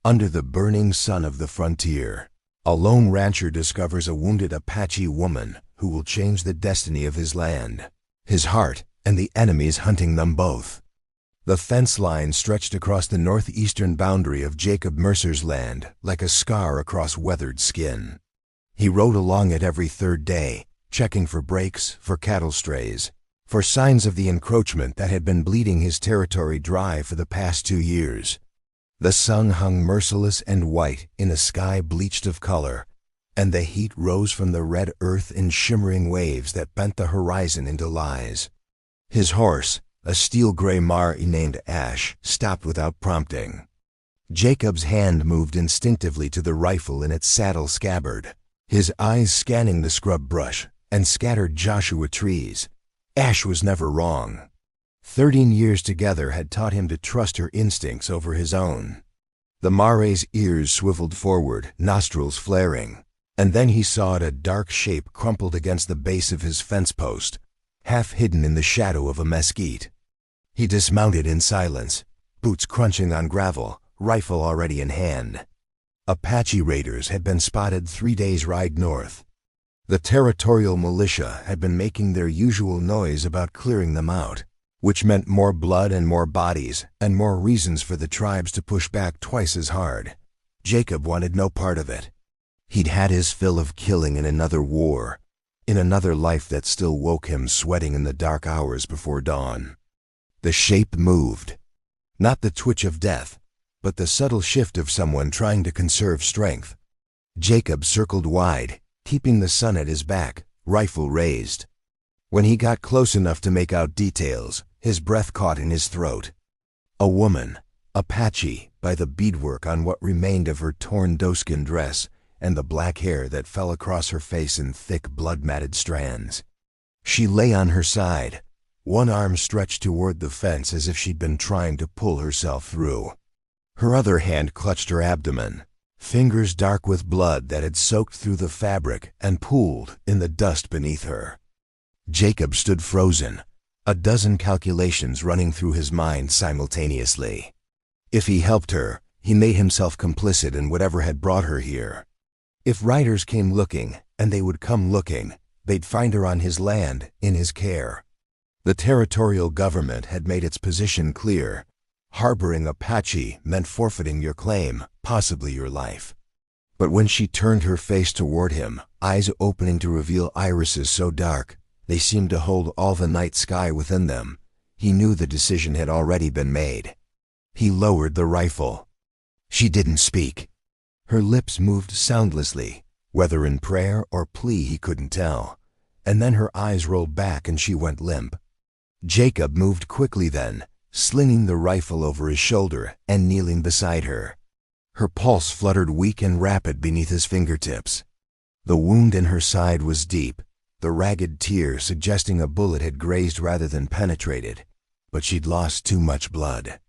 Under the burning sun of the frontier, a lone rancher discovers a wounded Apache woman who will change the destiny of his land, his heart, and the enemies hunting them both. The fence line stretched across the northeastern boundary of Jacob Mercer's land like a scar across weathered skin. He rode along it every third day, checking for breaks, for cattle strays, for signs of the encroachment that had been bleeding his territory dry for the past 2 years. The sun hung merciless and white in a sky bleached of color, and the heat rose from the red earth in shimmering waves that bent the horizon into lies. His horse, a steel-gray Mari named Ash, stopped without prompting. Jacob's hand moved instinctively to the rifle in its saddle scabbard, his eyes scanning the scrub brush and scattered Joshua trees. Ash was never wrong. 13 years together had taught him to trust her instincts over his own. The Mari's ears swiveled forward, nostrils flaring, and then he saw a dark shape crumpled against the base of his fence post, half hidden in the shadow of a mesquite. He dismounted in silence, boots crunching on gravel, rifle already in hand. Apache raiders had been spotted 3 days' ride north. The territorial militia had been making their usual noise about clearing them out, which meant more blood and more bodies and more reasons for the tribes to push back twice as hard. Jacob wanted no part of it. He'd had his fill of killing in another war, in another life that still woke him sweating in the dark hours before dawn. The shape moved. Not the twitch of death, but the subtle shift of someone trying to conserve strength. Jacob circled wide, keeping the sun at his back, rifle raised. When he got close enough to make out details, his breath caught in his throat. A woman, Apache, by the beadwork on what remained of her torn doeskin dress and the black hair that fell across her face in thick blood-matted strands. She lay on her side, one arm stretched toward the fence as if she'd been trying to pull herself through. Her other hand clutched her abdomen, fingers dark with blood that had soaked through the fabric and pooled in the dust beneath her. Jacob stood frozen, a dozen calculations running through his mind simultaneously. If he helped her, he made himself complicit in whatever had brought her here. If riders came looking, and they would come looking, they'd find her on his land, in his care. The territorial government had made its position clear. Harboring Apache meant forfeiting your claim, possibly your life. But when she turned her face toward him, eyes opening to reveal irises so dark they seemed to hold all the night sky within them, he knew the decision had already been made. He lowered the rifle. She didn't speak. Her lips moved soundlessly, whether in prayer or plea he couldn't tell, and then her eyes rolled back and she went limp. Jacob moved quickly then, slinging the rifle over his shoulder and kneeling beside her. Her pulse fluttered weak and rapid beneath his fingertips. The wound in her side was deep, the ragged tear suggesting a bullet had grazed rather than penetrated, but she'd lost too much blood.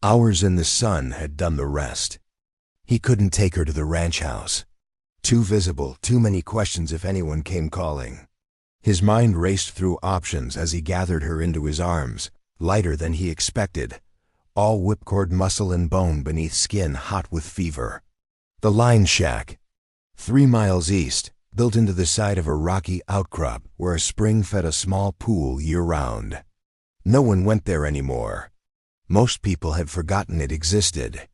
Hours in the sun had done the rest. He couldn't take her to the ranch house. Too visible, too many questions if anyone came calling. His mind raced through options as he gathered her into his arms, lighter than he expected, all whipcord muscle and bone beneath skin hot with fever. The line shack, 3 miles east, built into the side of a rocky outcrop where a spring fed a small pool year-round. No one went there anymore. Most people had forgotten it existed.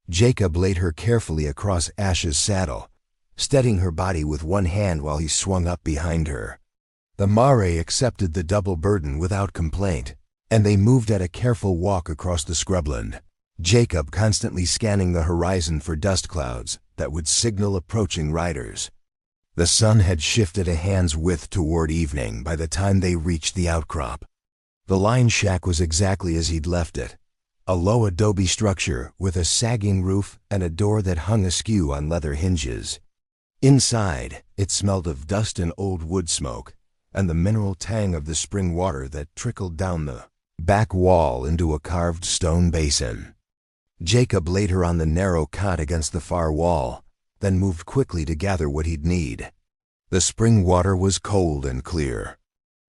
Jacob laid her carefully across Ash's saddle, steadying her body with one hand while he swung up behind her. The Mare accepted the double burden without complaint, and they moved at a careful walk across the scrubland, Jacob constantly scanning the horizon for dust clouds that would signal approaching riders. The sun had shifted a hand's width toward evening by the time they reached the outcrop. The line shack was exactly as he'd left it, a low adobe structure with a sagging roof and a door that hung askew on leather hinges. Inside, it smelled of dust and old wood smoke, and the mineral tang of the spring water that trickled down the back wall into a carved stone basin. Jacob laid her on the narrow cot against the far wall, then moved quickly to gather what he'd need. The spring water was cold and clear.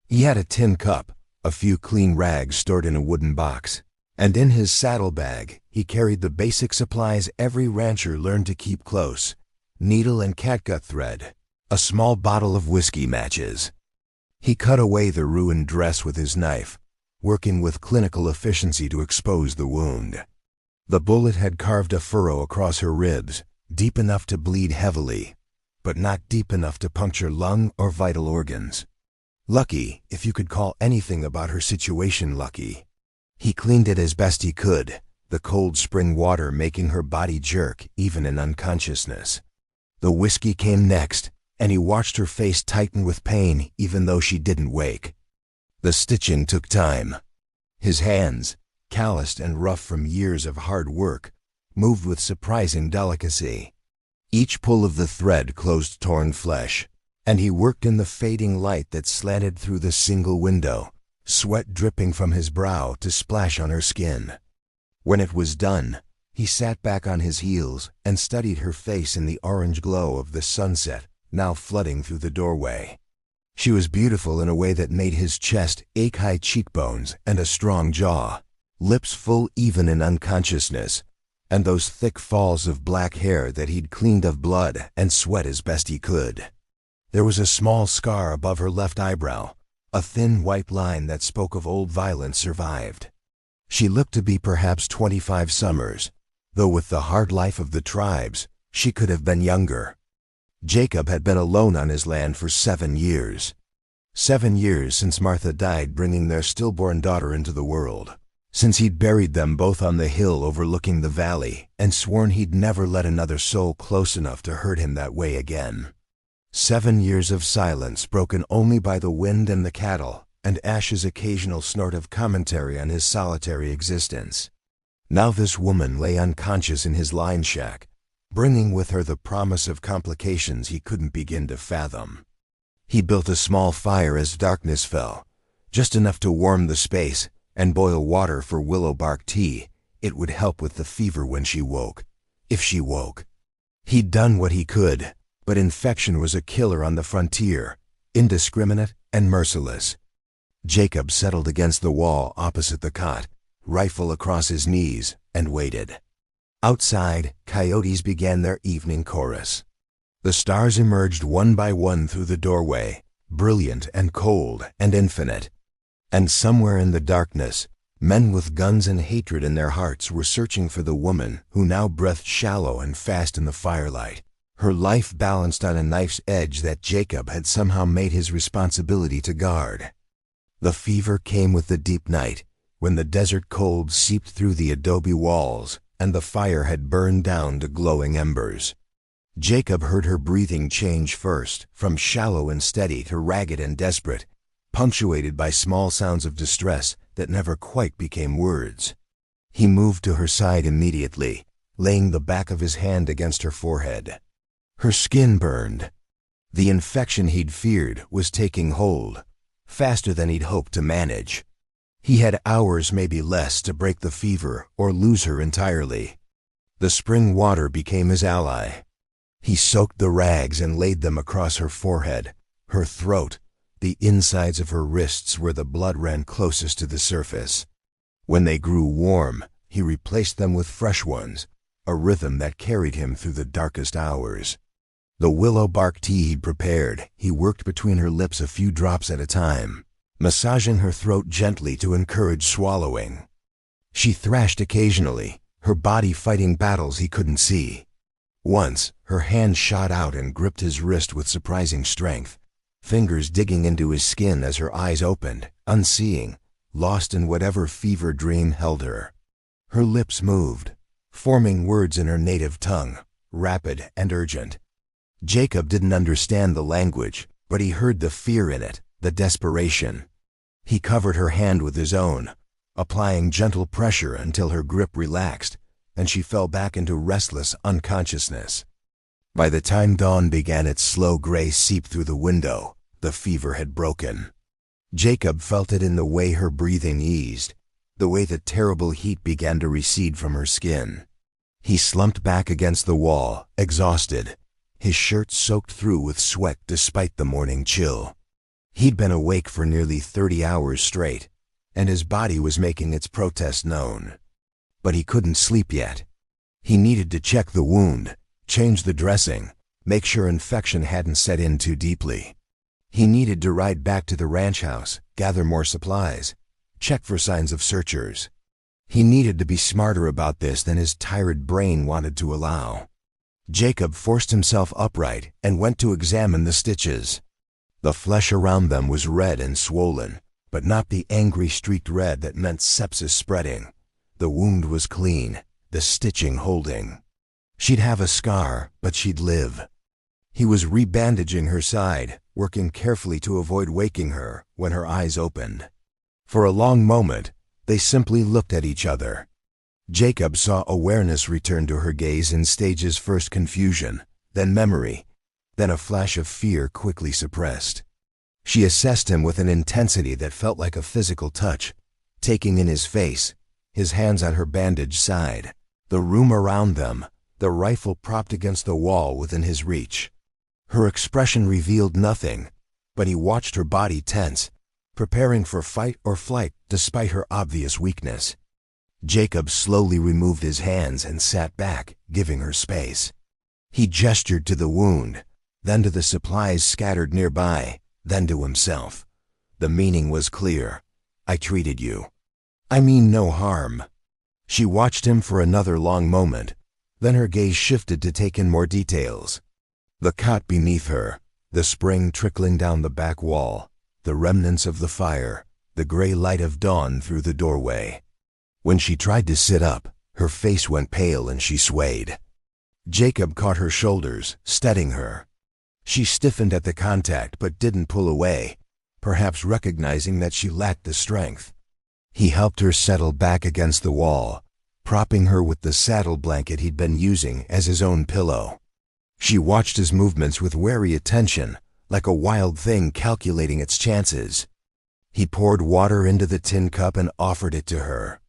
He had a tin cup, a few clean rags stored in a wooden box, and in his saddlebag he He carried the basic supplies every rancher learned to keep close: needle and catgut thread, a small bottle of whiskey matches. He cut away the ruined dress with his knife, working with clinical efficiency to expose the wound. The bullet had carved a furrow across her ribs, deep enough to bleed heavily, but not deep enough to puncture lung or vital organs. Lucky, if you could call anything about her situation lucky. He cleaned it as best he could, the cold spring water making her body jerk even in unconsciousness. The whiskey came next, and he watched her face tighten with pain even though she didn't wake. The stitching took time. His hands, calloused and rough from years of hard work, moved with surprising delicacy. Each pull of the thread closed torn flesh, and he worked in the fading light that slanted through the single window, sweat dripping from his brow to splash on her skin. When it was done, he sat back on his heels and studied her face in the orange glow of the sunset now flooding through the doorway. She was beautiful in a way that made his chest ache: high cheekbones and a strong jaw, lips full even in unconsciousness, and those thick falls of black hair that he'd cleaned of blood and sweat as best he could. There was a small scar above her left eyebrow, a thin white line that spoke of old violence survived. She looked to be perhaps 25 summers, though with the hard life of the tribes, she could have been younger. Jacob had been alone on his land for 7 years. 7 years since Martha died bringing their stillborn daughter into the world. Since he'd buried them both on the hill overlooking the valley and sworn he'd never let another soul close enough to hurt him that way again. 7 years of silence broken only by the wind and the cattle, and Ash's occasional snort of commentary on his solitary existence. Now this woman lay unconscious in his line shack, bringing with her the promise of complications he couldn't begin to fathom. He built a small fire as darkness fell, just enough to warm the space, and boil water for willow bark tea. It would help with the fever when she woke, if she woke. He'd done what he could, but infection was a killer on the frontier, indiscriminate and merciless. Jacob settled against the wall opposite the cot, rifle across his knees, and waited. Outside, coyotes began their evening chorus. The stars emerged one by one through the doorway, brilliant and cold and infinite. And somewhere in the darkness, men with guns and hatred in their hearts were searching for the woman who now breathed shallow and fast in the firelight, her life balanced on a knife's edge that Jacob had somehow made his responsibility to guard. The fever came with the deep night, when the desert cold seeped through the adobe walls, and the fire had burned down to glowing embers. Jacob heard her breathing change first, from shallow and steady to ragged and desperate, punctuated by small sounds of distress that never quite became words. He moved to her side immediately, laying the back of his hand against her forehead. Her skin burned. The infection he'd feared was taking hold, faster than he'd hoped to manage. He had hours, maybe less, to break the fever or lose her entirely. The spring water became his ally. He soaked the rags and laid them across her forehead, her throat, the insides of her wrists where the blood ran closest to the surface. When they grew warm, he replaced them with fresh ones, a rhythm that carried him through the darkest hours. The willow bark tea he'd prepared, he worked between her lips a few drops at a time, massaging her throat gently to encourage swallowing. She thrashed occasionally, her body fighting battles he couldn't see. Once, her hand shot out and gripped his wrist with surprising strength, fingers digging into his skin as her eyes opened, unseeing, lost in whatever fever dream held her. Her lips moved, forming words in her native tongue, rapid and urgent. Jacob didn't understand the language, but he heard the fear in it, the desperation. He covered her hand with his own, applying gentle pressure until her grip relaxed, and she fell back into restless unconsciousness. By the time dawn began its slow gray seep through the window, the fever had broken. Jacob felt it in the way her breathing eased, the way the terrible heat began to recede from her skin. He slumped back against the wall, exhausted, his shirt soaked through with sweat despite the morning chill. He'd been awake for nearly 30 hours straight, and his body was making its protest known. but he couldn't sleep yet. He needed to check the wound, change the dressing, make sure infection hadn't set in too deeply. He needed to ride back to the ranch house, gather more supplies, check for signs of searchers. He needed to be smarter about this than his tired brain wanted to allow. Jacob forced himself upright and went to examine the stitches. The flesh around them was red and swollen, but not the angry streaked red that meant sepsis spreading. The wound was clean, the stitching holding. She'd have a scar, but she'd live. He was rebandaging her side, working carefully to avoid waking her when her eyes opened. For a long moment, they simply looked at each other. Jacob saw awareness return to her gaze in stages: first confusion, then memory, then a flash of fear quickly suppressed. She assessed him with an intensity that felt like a physical touch, taking in his face, his hands at her bandaged side, the room around them, the rifle propped against the wall within his reach. Her expression revealed nothing, but he watched her body tense, preparing for fight or flight despite her obvious weakness. Jacob slowly removed his hands and sat back, giving her space. He gestured to the wound, then to the supplies scattered nearby, then to himself. The meaning was clear. I treated you. I mean no harm. She watched him for another long moment, then her gaze shifted to take in more details. The cot beneath her, the spring trickling down the back wall, the remnants of the fire, the gray light of dawn through the doorway. When she tried to sit up, her face went pale and she swayed. Jacob caught her shoulders, steadying her. She stiffened at the contact but didn't pull away, perhaps recognizing that she lacked the strength. He helped her settle back against the wall, propping her with the saddle blanket he'd been using as his own pillow. She watched his movements with wary attention, like a wild thing calculating its chances. He poured water into the tin cup and offered it to her.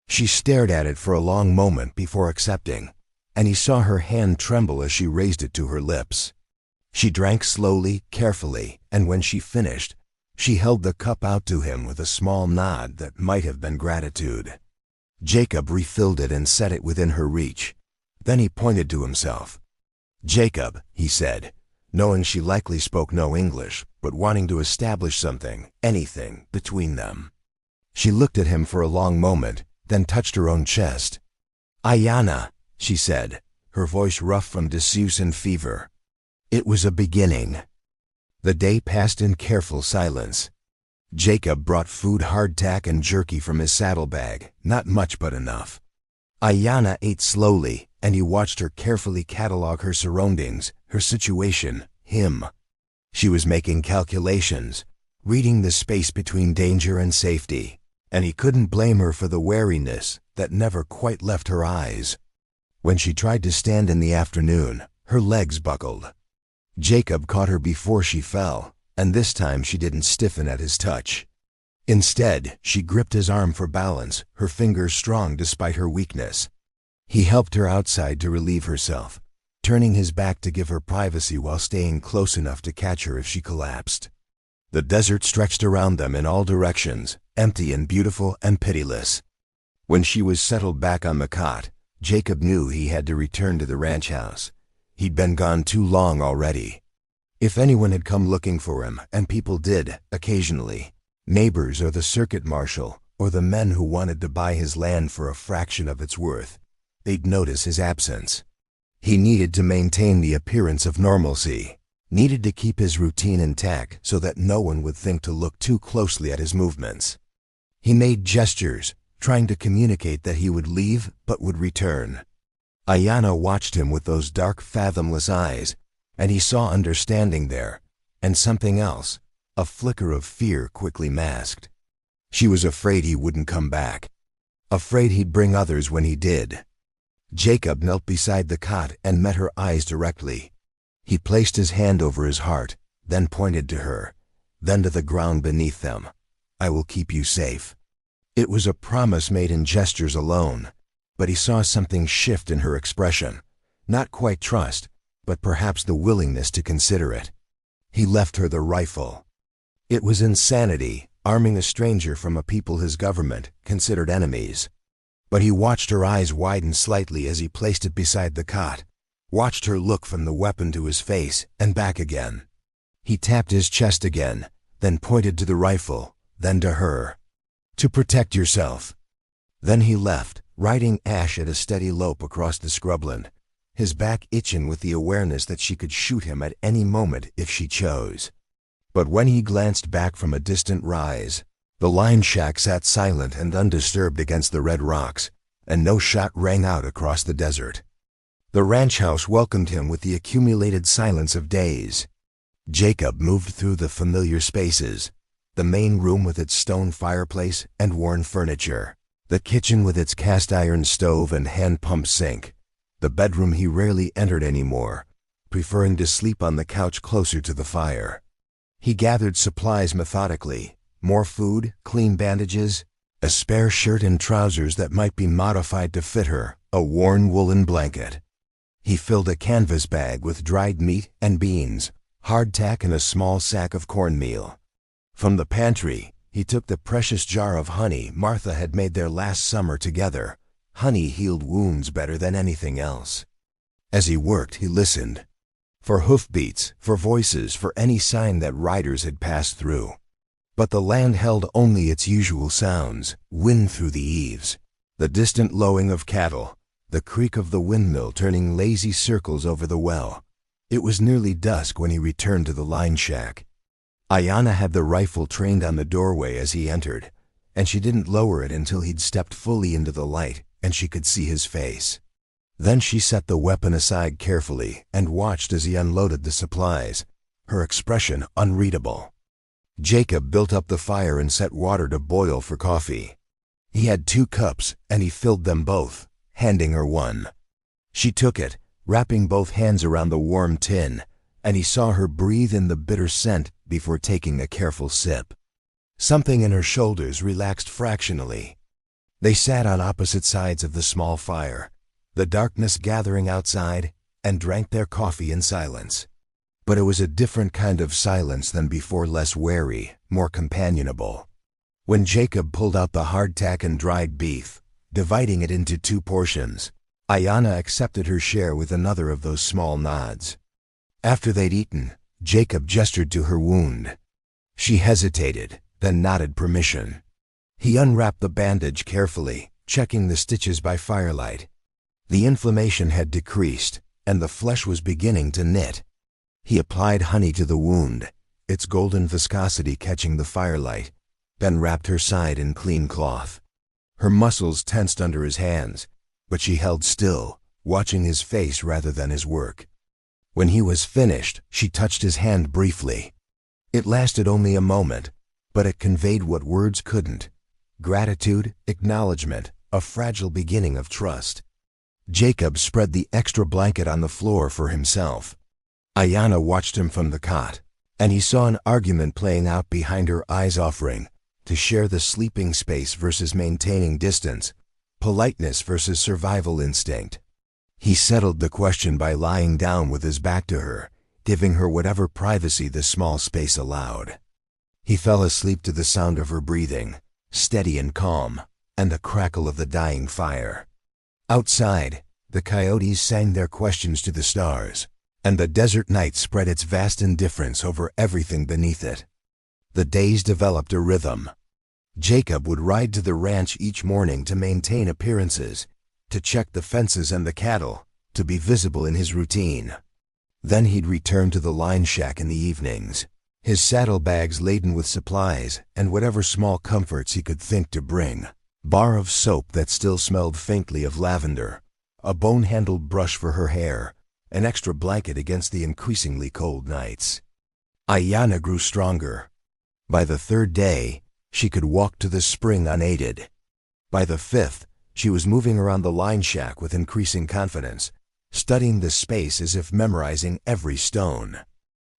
She stared at it for a long moment before accepting, and he saw her hand tremble as she raised it to her lips. She drank slowly, carefully, and when she finished, she held the cup out to him with a small nod that might have been gratitude. Jacob refilled it and set it within her reach. Then he pointed to himself. "Jacob," he said, knowing she likely spoke no English, but wanting to establish something, anything, between them. She looked at him for a long moment, then touched her own chest. "Ayanna," she said, her voice rough from disuse and fever. It was a beginning. The day passed in careful silence. Jacob brought food, hardtack and jerky from his saddlebag, not much but enough. Ayanna ate slowly, and he watched her carefully catalog her surroundings, her situation, him. She was making calculations, reading the space between danger and safety, and he couldn't blame her for the wariness that never quite left her eyes. When she tried to stand in the afternoon, her legs buckled. Jacob caught her before she fell, and this time she didn't stiffen at his touch. Instead, she gripped his arm for balance, her fingers strong despite her weakness. He helped her outside to relieve herself, turning his back to give her privacy while staying close enough to catch her if she collapsed. The desert stretched around them in all directions, empty and beautiful and pitiless. When she was settled back on the cot, Jacob knew he had to return to the ranch house. He'd been gone too long already. If anyone had come looking for him, and people did, occasionally, neighbors or the circuit marshal, or the men who wanted to buy his land for a fraction of its worth, they'd notice his absence. He needed to maintain the appearance of normalcy, needed to keep his routine intact so that no one would think to look too closely at his movements. He made gestures, trying to communicate that he would leave but would return. Ayanna watched him with those dark, fathomless eyes, and he saw understanding there, and something else, a flicker of fear quickly masked. She was afraid he wouldn't come back, afraid he'd bring others when he did. Jacob knelt beside the cot and met her eyes directly. He placed his hand over his heart, then pointed to her, then to the ground beneath them. "I will keep you safe." It was a promise made in gestures alone, but he saw something shift in her expression. Not quite trust, but perhaps the willingness to consider it. He left her the rifle. It was insanity, arming a stranger from a people his government considered enemies. But he watched her eyes widen slightly as he placed it beside the cot, watched her look from the weapon to his face and back again. He tapped his chest again, then pointed to the rifle, then to her. "To protect yourself." Then he left, riding Ash at a steady lope across the scrubland, his back itching with the awareness that she could shoot him at any moment if she chose. But when he glanced back from a distant rise, the line shack sat silent and undisturbed against the red rocks, and no shot rang out across the desert. The ranch house welcomed him with the accumulated silence of days. Jacob moved through the familiar spaces, the main room with its stone fireplace and worn furniture, the kitchen with its cast-iron stove and hand-pump sink, the bedroom he rarely entered anymore, preferring to sleep on the couch closer to the fire. He gathered supplies methodically, more food, clean bandages, a spare shirt and trousers that might be modified to fit her, a worn woolen blanket. He filled a canvas bag with dried meat and beans, hardtack and a small sack of cornmeal. From the pantry, he took the precious jar of honey Martha had made there last summer together. Honey healed wounds better than anything else. As he worked, he listened. For hoofbeats, for voices, for any sign that riders had passed through. But the land held only its usual sounds, wind through the eaves, the distant lowing of cattle, the creak of the windmill turning lazy circles over the well. It was nearly dusk when he returned to the line shack. Ayanna had the rifle trained on the doorway as he entered, and she didn't lower it until he'd stepped fully into the light and she could see his face. Then she set the weapon aside carefully and watched as he unloaded the supplies, her expression unreadable. Jacob built up the fire and set water to boil for coffee. He had 2 cups, and he filled them both, handing her one. She took it, wrapping both hands around the warm tin, and he saw her breathe in the bitter scent before taking a careful sip. Something in her shoulders relaxed fractionally. They sat on opposite sides of the small fire, the darkness gathering outside, and drank their coffee in silence. But it was a different kind of silence than before, less wary, more companionable. When Jacob pulled out the hardtack and dried beef, dividing it into 2 portions, Ayanna accepted her share with another of those small nods. After they'd eaten, Jacob gestured to her wound. She hesitated, then nodded permission. He unwrapped the bandage carefully, checking the stitches by firelight. The inflammation had decreased, and the flesh was beginning to knit. He applied honey to the wound, its golden viscosity catching the firelight, then wrapped her side in clean cloth. Her muscles tensed under his hands, but she held still, watching his face rather than his work. When he was finished, she touched his hand briefly. It lasted only a moment, but it conveyed what words couldn't: gratitude, acknowledgement, a fragile beginning of trust. Jacob spread the extra blanket on the floor for himself. Ayanna watched him from the cot, and he saw an argument playing out behind her eyes, offering to share the sleeping space versus maintaining distance, politeness versus survival instinct. He settled the question by lying down with his back to her, giving her whatever privacy the small space allowed. He fell asleep to the sound of her breathing, steady and calm, and the crackle of the dying fire. Outside, the coyotes sang their questions to the stars, and the desert night spread its vast indifference over everything beneath it. The days developed a rhythm. Jacob would ride to the ranch each morning to maintain appearances, to check the fences and the cattle, to be visible in his routine. Then he'd return to the line shack in the evenings, his saddlebags laden with supplies and whatever small comforts he could think to bring: bar of soap that still smelled faintly of lavender, a bone-handled brush for her hair, an extra blanket against the increasingly cold nights. Ayanna grew stronger. By the 3rd day, she could walk to the spring unaided. By the 5th, she was moving around the line shack with increasing confidence, studying the space as if memorizing every stone.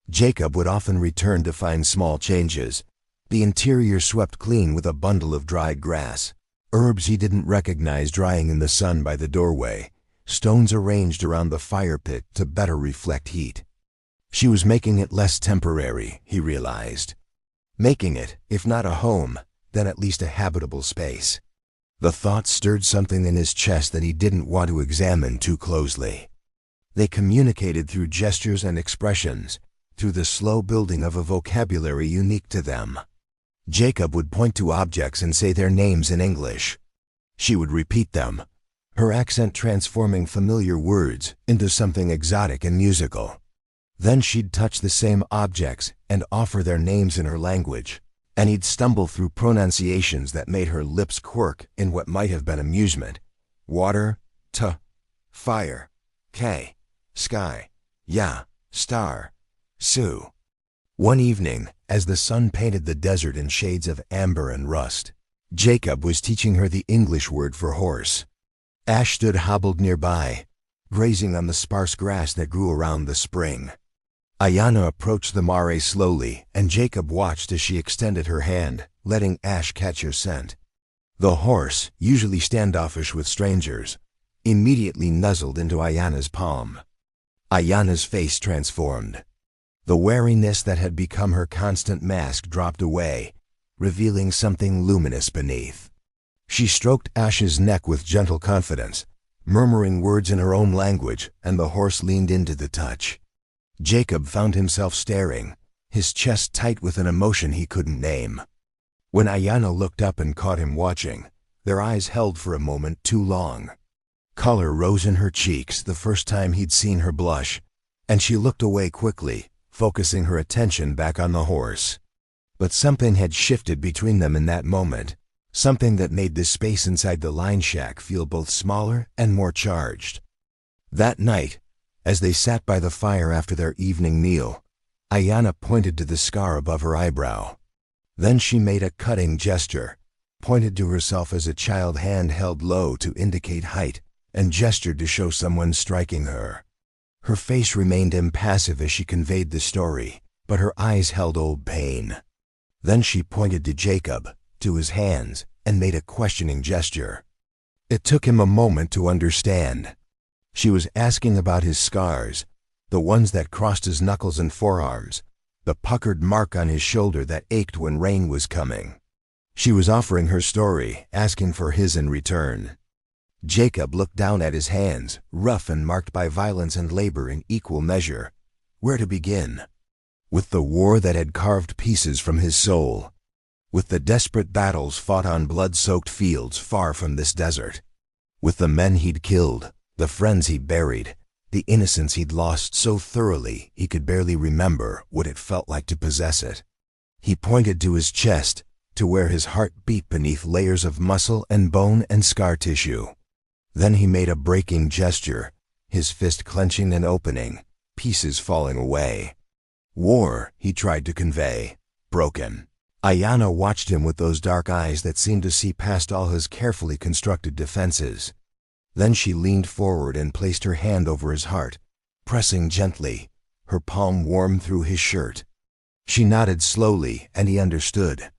Jacob would often return to find small changes: the interior swept clean with a bundle of dried grass, herbs he didn't recognize drying in the sun by the doorway, stones arranged around the fire pit to better reflect heat. She was making it less temporary, he realized. Making it, if not a home, then at least a habitable space. The thought stirred something in his chest that he didn't want to examine too closely. They communicated through gestures and expressions, through the slow building of a vocabulary unique to them. Jacob would point to objects and say their names in English. She would repeat them, her accent transforming familiar words into something exotic and musical. Then she'd touch the same objects and offer their names in her language, and he'd stumble through pronunciations that made her lips quirk in what might have been amusement. Water, fire, sky, star, Sue. One evening, as the sun painted the desert in shades of amber and rust, Jacob was teaching her the English word for horse. Ash stood hobbled nearby, grazing on the sparse grass that grew around the spring. Ayanna approached the mare slowly, and Jacob watched as she extended her hand, letting Ash catch her scent. The horse, usually standoffish with strangers, immediately nuzzled into Ayanna's palm. Ayanna's face transformed. The wariness that had become her constant mask dropped away, revealing something luminous beneath. She stroked Ash's neck with gentle confidence, murmuring words in her own language, and the horse leaned into the touch. Jacob found himself staring, his chest tight with an emotion he couldn't name. When Ayanna looked up and caught him watching, their eyes held for a moment too long. Color rose in her cheeks the first time he'd seen her blush, and she looked away quickly, focusing her attention back on the horse. But something had shifted between them in that moment, something that made the space inside the line shack feel both smaller and more charged. That night, as they sat by the fire after their evening meal, Ayanna pointed to the scar above her eyebrow. Then she made a cutting gesture, pointed to herself as a child, hand held low to indicate height, and gestured to show someone striking her. Her face remained impassive as she conveyed the story, but her eyes held old pain. Then she pointed to Jacob, to his hands, and made a questioning gesture. It took him a moment to understand. She was asking about his scars, the ones that crossed his knuckles and forearms, the puckered mark on his shoulder that ached when rain was coming. She was offering her story, asking for his in return. Jacob looked down at his hands, rough and marked by violence and labor in equal measure. Where to begin? With the war that had carved pieces from his soul. With the desperate battles fought on blood-soaked fields far from this desert. With the men he'd killed, the friends he'd buried, the innocence he'd lost so thoroughly he could barely remember what it felt like to possess it. He pointed to his chest, to where his heart beat beneath layers of muscle and bone and scar tissue. Then he made a breaking gesture, his fist clenching and opening, pieces falling away. War, he tried to convey, broken. Ayanna watched him with those dark eyes that seemed to see past all his carefully constructed defenses. Then she leaned forward and placed her hand over his heart, pressing gently, her palm warm through his shirt. She nodded slowly, and he understood.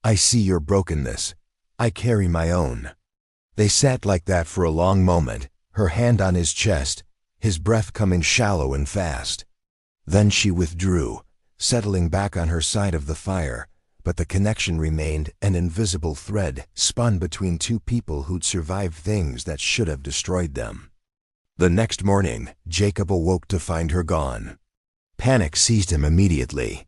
I see your brokenness. I carry my own. They sat like that for a long moment, her hand on his chest, his breath coming shallow and fast. Then she withdrew, settling back on her side of the fire, but the connection remained, an invisible thread spun between two people who'd survived things that should have destroyed them. The next morning, Jacob awoke to find her gone. Panic seized him immediately.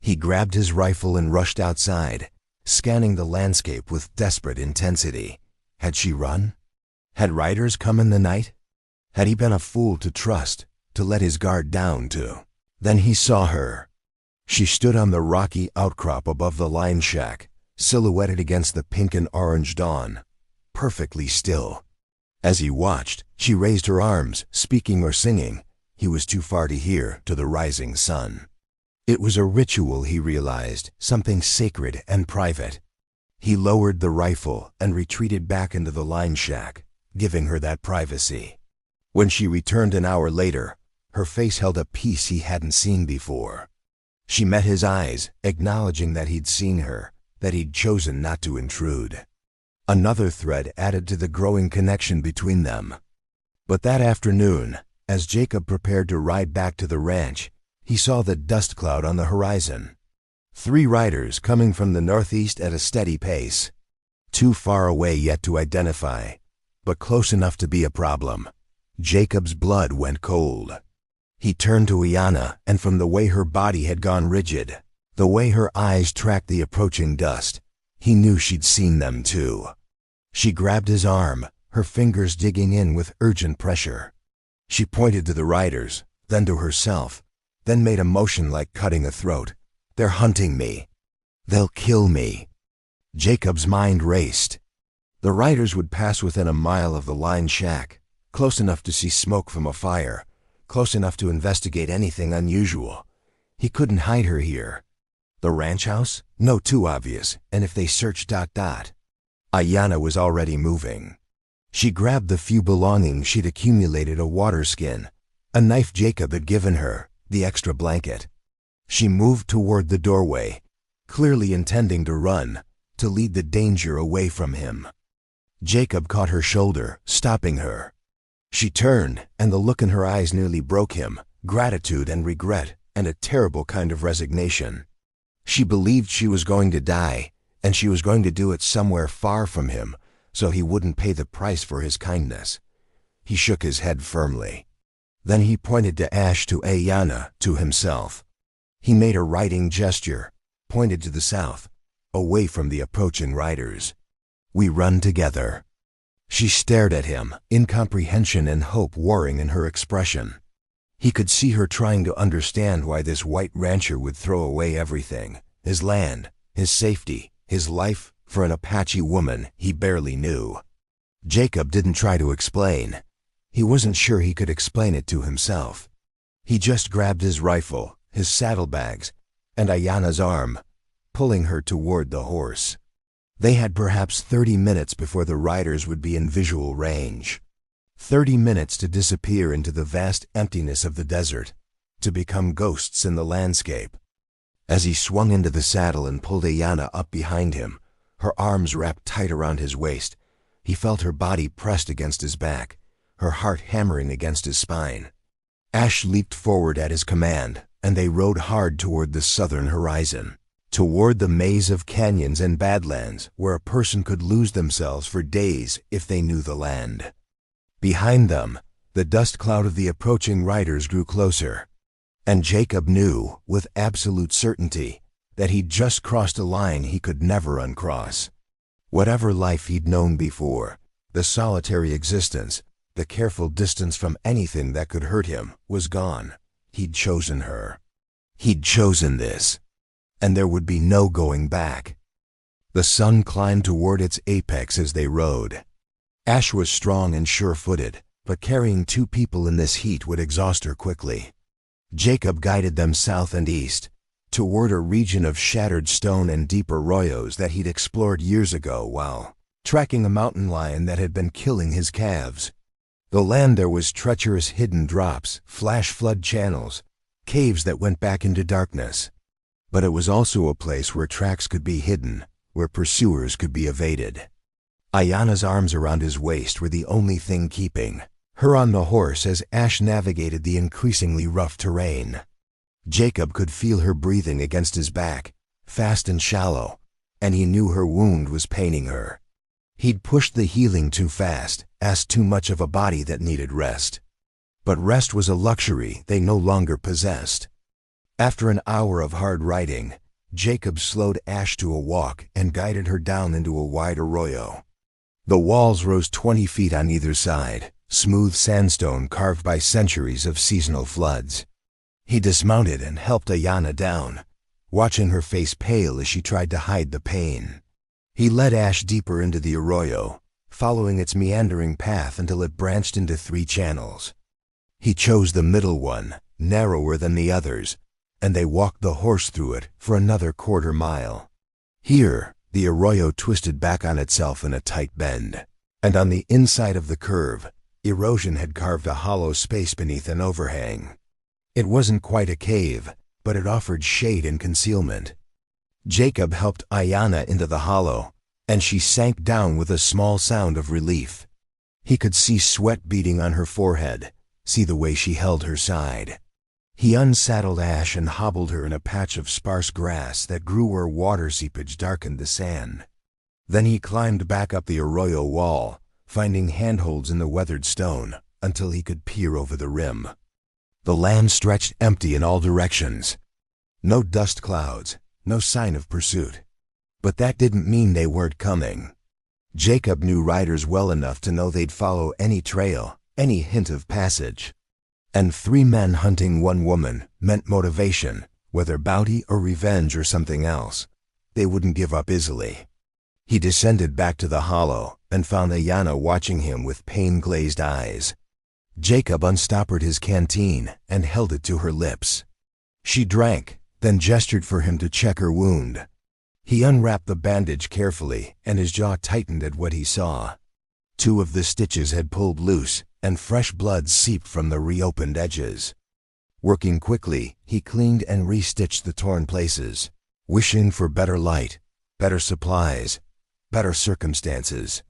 He grabbed his rifle and rushed outside, scanning the landscape with desperate intensity. Had she run? Had riders come in the night? Had he been a fool to trust, to let his guard down to? Then he saw her. She stood on the rocky outcrop above the line shack, silhouetted against the pink and orange dawn, perfectly still. As he watched, she raised her arms, speaking or singing, he was too far to hear, to the rising sun. It was a ritual, he realized, something sacred and private. He lowered the rifle and retreated back into the line shack, giving her that privacy. When she returned an hour later, her face held a peace he hadn't seen before. She met his eyes, acknowledging that he'd seen her, that he'd chosen not to intrude. Another thread added to the growing connection between them. But that afternoon, as Jacob prepared to ride back to the ranch, he saw the dust cloud on the horizon. 3 riders coming from the northeast at a steady pace. too far away yet to identify, but close enough to be a problem. Jacob's blood went cold. He turned to Ayanna, and from the way her body had gone rigid, the way her eyes tracked the approaching dust, he knew she'd seen them too. She grabbed his arm, her fingers digging in with urgent pressure. She pointed to the riders, then to herself, then made a motion like cutting a throat. "They're hunting me. They'll kill me." Jacob's mind raced. The riders would pass within a mile of the line shack, close enough to see smoke from a fire, close enough to investigate anything unusual. He couldn't hide her here. The ranch house? No, too obvious, and if they searched ... Ayanna was already moving. She grabbed the few belongings she'd accumulated: a water skin, a knife Jacob had given her, the extra blanket. She moved toward the doorway, clearly intending to run, to lead the danger away from him. Jacob caught her shoulder, stopping her. She turned, and the look in her eyes nearly broke him: gratitude and regret, and a terrible kind of resignation. She believed she was going to die, and she was going to do it somewhere far from him, so he wouldn't pay the price for his kindness. He shook his head firmly. Then he pointed to Ayanna, to himself. He made a writing gesture, pointed to the south, away from the approaching riders. "We run together." She stared at him, incomprehension and hope warring in her expression. He could see her trying to understand why this white rancher would throw away everything: his land, his safety, his life, for an Apache woman he barely knew. Jacob didn't try to explain. He wasn't sure he could explain it to himself. He just grabbed his rifle, his saddlebags, and Ayanna's arm, pulling her toward the horse. They had perhaps 30 minutes before the riders would be in visual range. 30 minutes to disappear into the vast emptiness of the desert, to become ghosts in the landscape. As he swung into the saddle and pulled Ayanna up behind him, her arms wrapped tight around his waist, he felt her body pressed against his back, her heart hammering against his spine. Ash leaped forward at his command, and they rode hard toward the southern horizon, toward the maze of canyons and badlands where a person could lose themselves for days if they knew the land. Behind them, the dust cloud of the approaching riders grew closer, and Jacob knew, with absolute certainty, that he'd just crossed a line he could never uncross. Whatever life he'd known before, the solitary existence, the careful distance from anything that could hurt him, was gone. He'd chosen her. He'd chosen this, and there would be no going back. The sun climbed toward its apex as they rode. Ash was strong and sure-footed, but carrying two people in this heat would exhaust her quickly. Jacob guided them south and east, toward a region of shattered stone and deep arroyos that he'd explored years ago while tracking a mountain lion that had been killing his calves. The land there was treacherous hidden drops, flash flood channels, caves that went back into darkness. But it was also a place where tracks could be hidden, where pursuers could be evaded. Ayanna's arms around his waist were the only thing keeping her on the horse as Ash navigated the increasingly rough terrain. Jacob could feel her breathing against his back, fast and shallow, and he knew her wound was paining her. He'd pushed the healing too fast, asked too much of a body that needed rest. But rest was a luxury they no longer possessed. After an hour of hard riding, Jacob slowed Ash to a walk and guided her down into a wide arroyo. The walls rose 20 feet on either side, smooth sandstone carved by centuries of seasonal floods. He dismounted and helped Ayanna down, watching her face pale as she tried to hide the pain. He led Ash deeper into the arroyo, following its meandering path until it branched into 3 channels. He chose the middle one, narrower than the others, and they walked the horse through it for another quarter mile. Here, the arroyo twisted back on itself in a tight bend, and on the inside of the curve, erosion had carved a hollow space beneath an overhang. It wasn't quite a cave, but it offered shade and concealment. Jacob helped Ayanna into the hollow, and she sank down with a small sound of relief. He could see sweat beading on her forehead, see the way she held her side. He unsaddled Ash and hobbled her in a patch of sparse grass that grew where water seepage darkened the sand. Then he climbed back up the arroyo wall, finding handholds in the weathered stone, until he could peer over the rim. The land stretched empty in all directions. No dust clouds, no sign of pursuit. But that didn't mean they weren't coming. Jacob knew riders well enough to know they'd follow any trail, any hint of passage. And 3 men hunting 1 woman meant motivation, whether bounty or revenge or something else. They wouldn't give up easily. He descended back to the hollow and found Ayanna watching him with pain-glazed eyes. Jacob unstoppered his canteen and held it to her lips. She drank, then gestured for him to check her wound. He unwrapped the bandage carefully, and his jaw tightened at what he saw. 2 of the stitches had pulled loose, and fresh blood seeped from the reopened edges. Working quickly, he cleaned and restitched the torn places, wishing for better light, better supplies, better circumstances.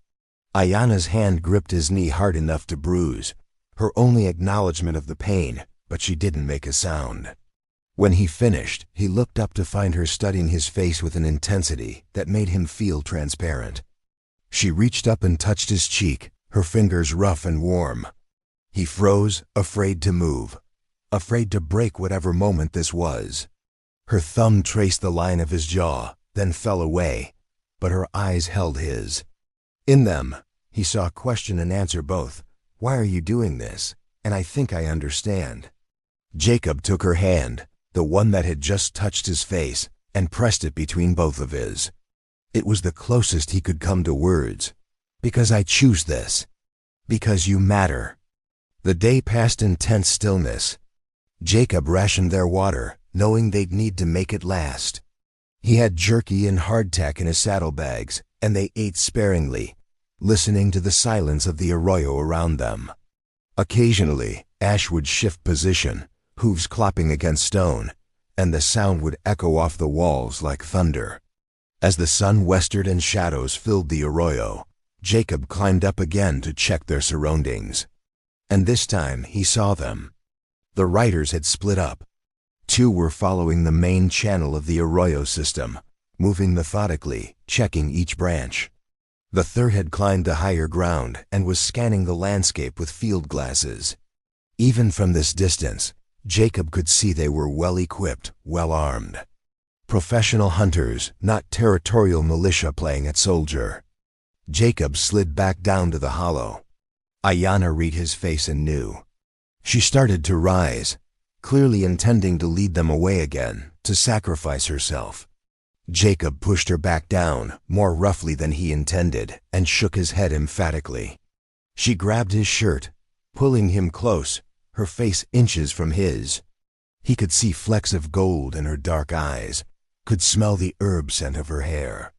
Ayanna's hand gripped his knee hard enough to bruise, her only acknowledgement of the pain, but she didn't make a sound. When he finished, he looked up to find her studying his face with an intensity that made him feel transparent. She reached up and touched his cheek, her fingers rough and warm. He froze, afraid to move, afraid to break whatever moment this was. Her thumb traced the line of his jaw, then fell away, but her eyes held his. In them, he saw question and answer both. "Why are you doing this? And I think I understand." Jacob took her hand, the one that had just touched his face, and pressed it between both of his. It was the closest he could come to words. "Because I choose this. Because you matter." The day passed in tense stillness. Jacob rationed their water, knowing they'd need to make it last. He had jerky and hardtack in his saddlebags, and they ate sparingly, listening to the silence of the arroyo around them. Occasionally, Ash would shift position, hooves clopping against stone, and the sound would echo off the walls like thunder. As the sun westered and shadows filled the arroyo, Jacob climbed up again to check their surroundings. And this time he saw them. The riders had split up. 2 were following the main channel of the arroyo system, moving methodically, checking each branch. The 3rd had climbed to higher ground and was scanning the landscape with field glasses. Even from this distance, Jacob could see they were well-equipped, well-armed. Professional hunters, not territorial militia playing at soldier. Jacob slid back down to the hollow. Ayanna read his face and knew. She started to rise, clearly intending to lead them away again, to sacrifice herself. Jacob pushed her back down, more roughly than he intended, and shook his head emphatically. She grabbed his shirt, pulling him close, her face inches from his. He could see flecks of gold in her dark eyes, could smell the herb scent of her hair.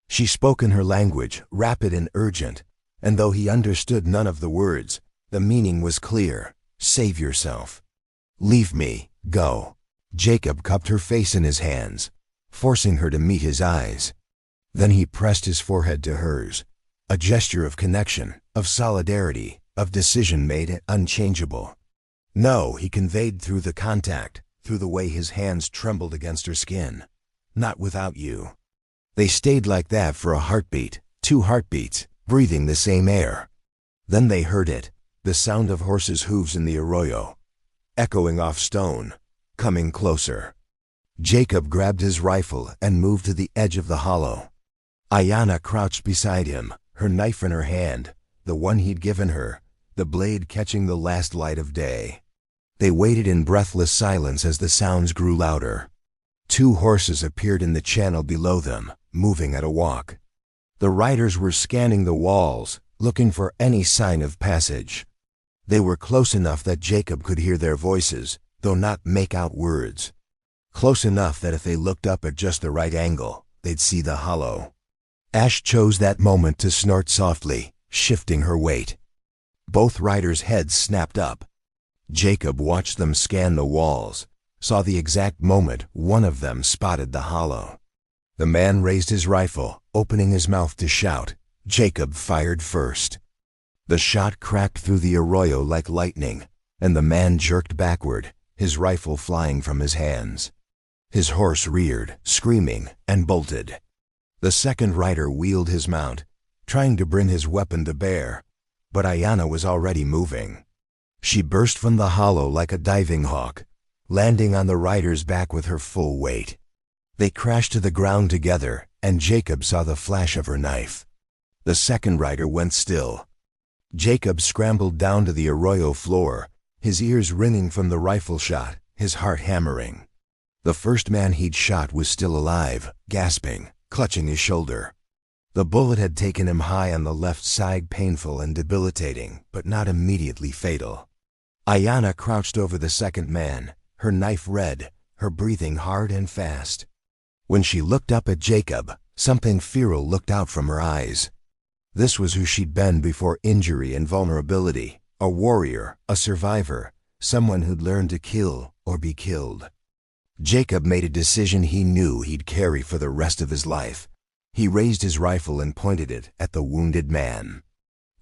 She spoke in her language, rapid and urgent, and though he understood none of the words, the meaning was clear. Save yourself. Leave me, go. Jacob cupped her face in his hands, forcing her to meet his eyes. Then he pressed his forehead to hers, a gesture of connection, of solidarity, of decision made unchangeable. No, he conveyed through the contact, through the way his hands trembled against her skin. Not without you. They stayed like that for a heartbeat, 2 heartbeats, breathing the same air. Then they heard it, the sound of horses' hooves in the arroyo, echoing off stone, coming closer. Jacob grabbed his rifle and moved to the edge of the hollow. Ayanna crouched beside him, her knife in her hand, the one he'd given her, the blade catching the last light of day. They waited in breathless silence as the sounds grew louder. 2 horses appeared in the channel below them, moving at a walk. The riders were scanning the walls, looking for any sign of passage. They were close enough that Jacob could hear their voices, though not make out words. Close enough that if they looked up at just the right angle, they'd see the hollow. Ash chose that moment to snort softly, shifting her weight. Both riders' heads snapped up. Jacob watched them scan the walls, saw the exact moment one of them spotted the hollow. The man raised his rifle, opening his mouth to shout. Jacob fired first. The shot cracked through the arroyo like lightning, and the man jerked backward, his rifle flying from his hands. His horse reared, screaming, and bolted. The second rider wheeled his mount, trying to bring his weapon to bear, but Ayanna was already moving. She burst from the hollow like a diving hawk, landing on the rider's back with her full weight. They crashed to the ground together, and Jacob saw the flash of her knife. The second rider went still. Jacob scrambled down to the arroyo floor, his ears ringing from the rifle shot, his heart hammering. The first man he'd shot was still alive, gasping, clutching his shoulder. The bullet had taken him high on the left side, painful and debilitating, but not immediately fatal. Ayanna crouched over the second man, her knife red, her breathing hard and fast. When she looked up at Jacob, something feral looked out from her eyes. This was who she'd been before injury and vulnerability, a warrior, a survivor, someone who'd learned to kill or be killed. Jacob made a decision he knew he'd carry for the rest of his life. He raised his rifle and pointed it at the wounded man.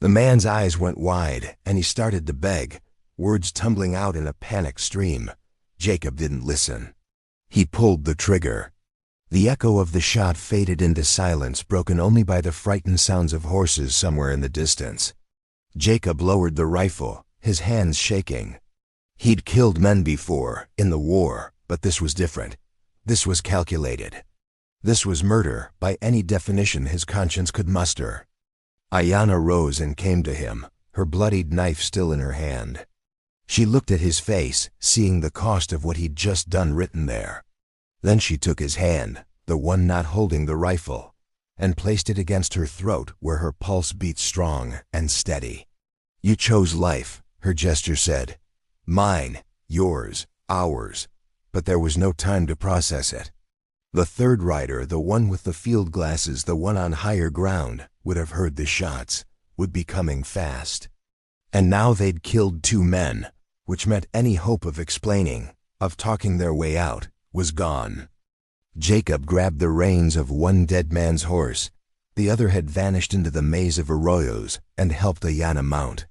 The man's eyes went wide, and he started to beg, words tumbling out in a panicked stream. Jacob didn't listen. He pulled the trigger. The echo of the shot faded into silence, broken only by the frightened sounds of horses somewhere in the distance. Jacob lowered the rifle, his hands shaking. He'd killed men before, in the war, but this was different. This was calculated. This was murder, by any definition his conscience could muster. Ayanna rose and came to him, her bloodied knife still in her hand. She looked at his face, seeing the cost of what he'd just done written there. Then she took his hand, the one not holding the rifle, and placed it against her throat where her pulse beat strong and steady. "You chose life," her gesture said. "Mine, yours, ours." But there was no time to process it. The third rider, the one with the field glasses, the one on higher ground, would have heard the shots, would be coming fast. And now they'd killed 2 men, which meant any hope of explaining, of talking their way out, was gone. Jacob grabbed the reins of one dead man's horse. The other had vanished into the maze of arroyos and helped Ayanna mount.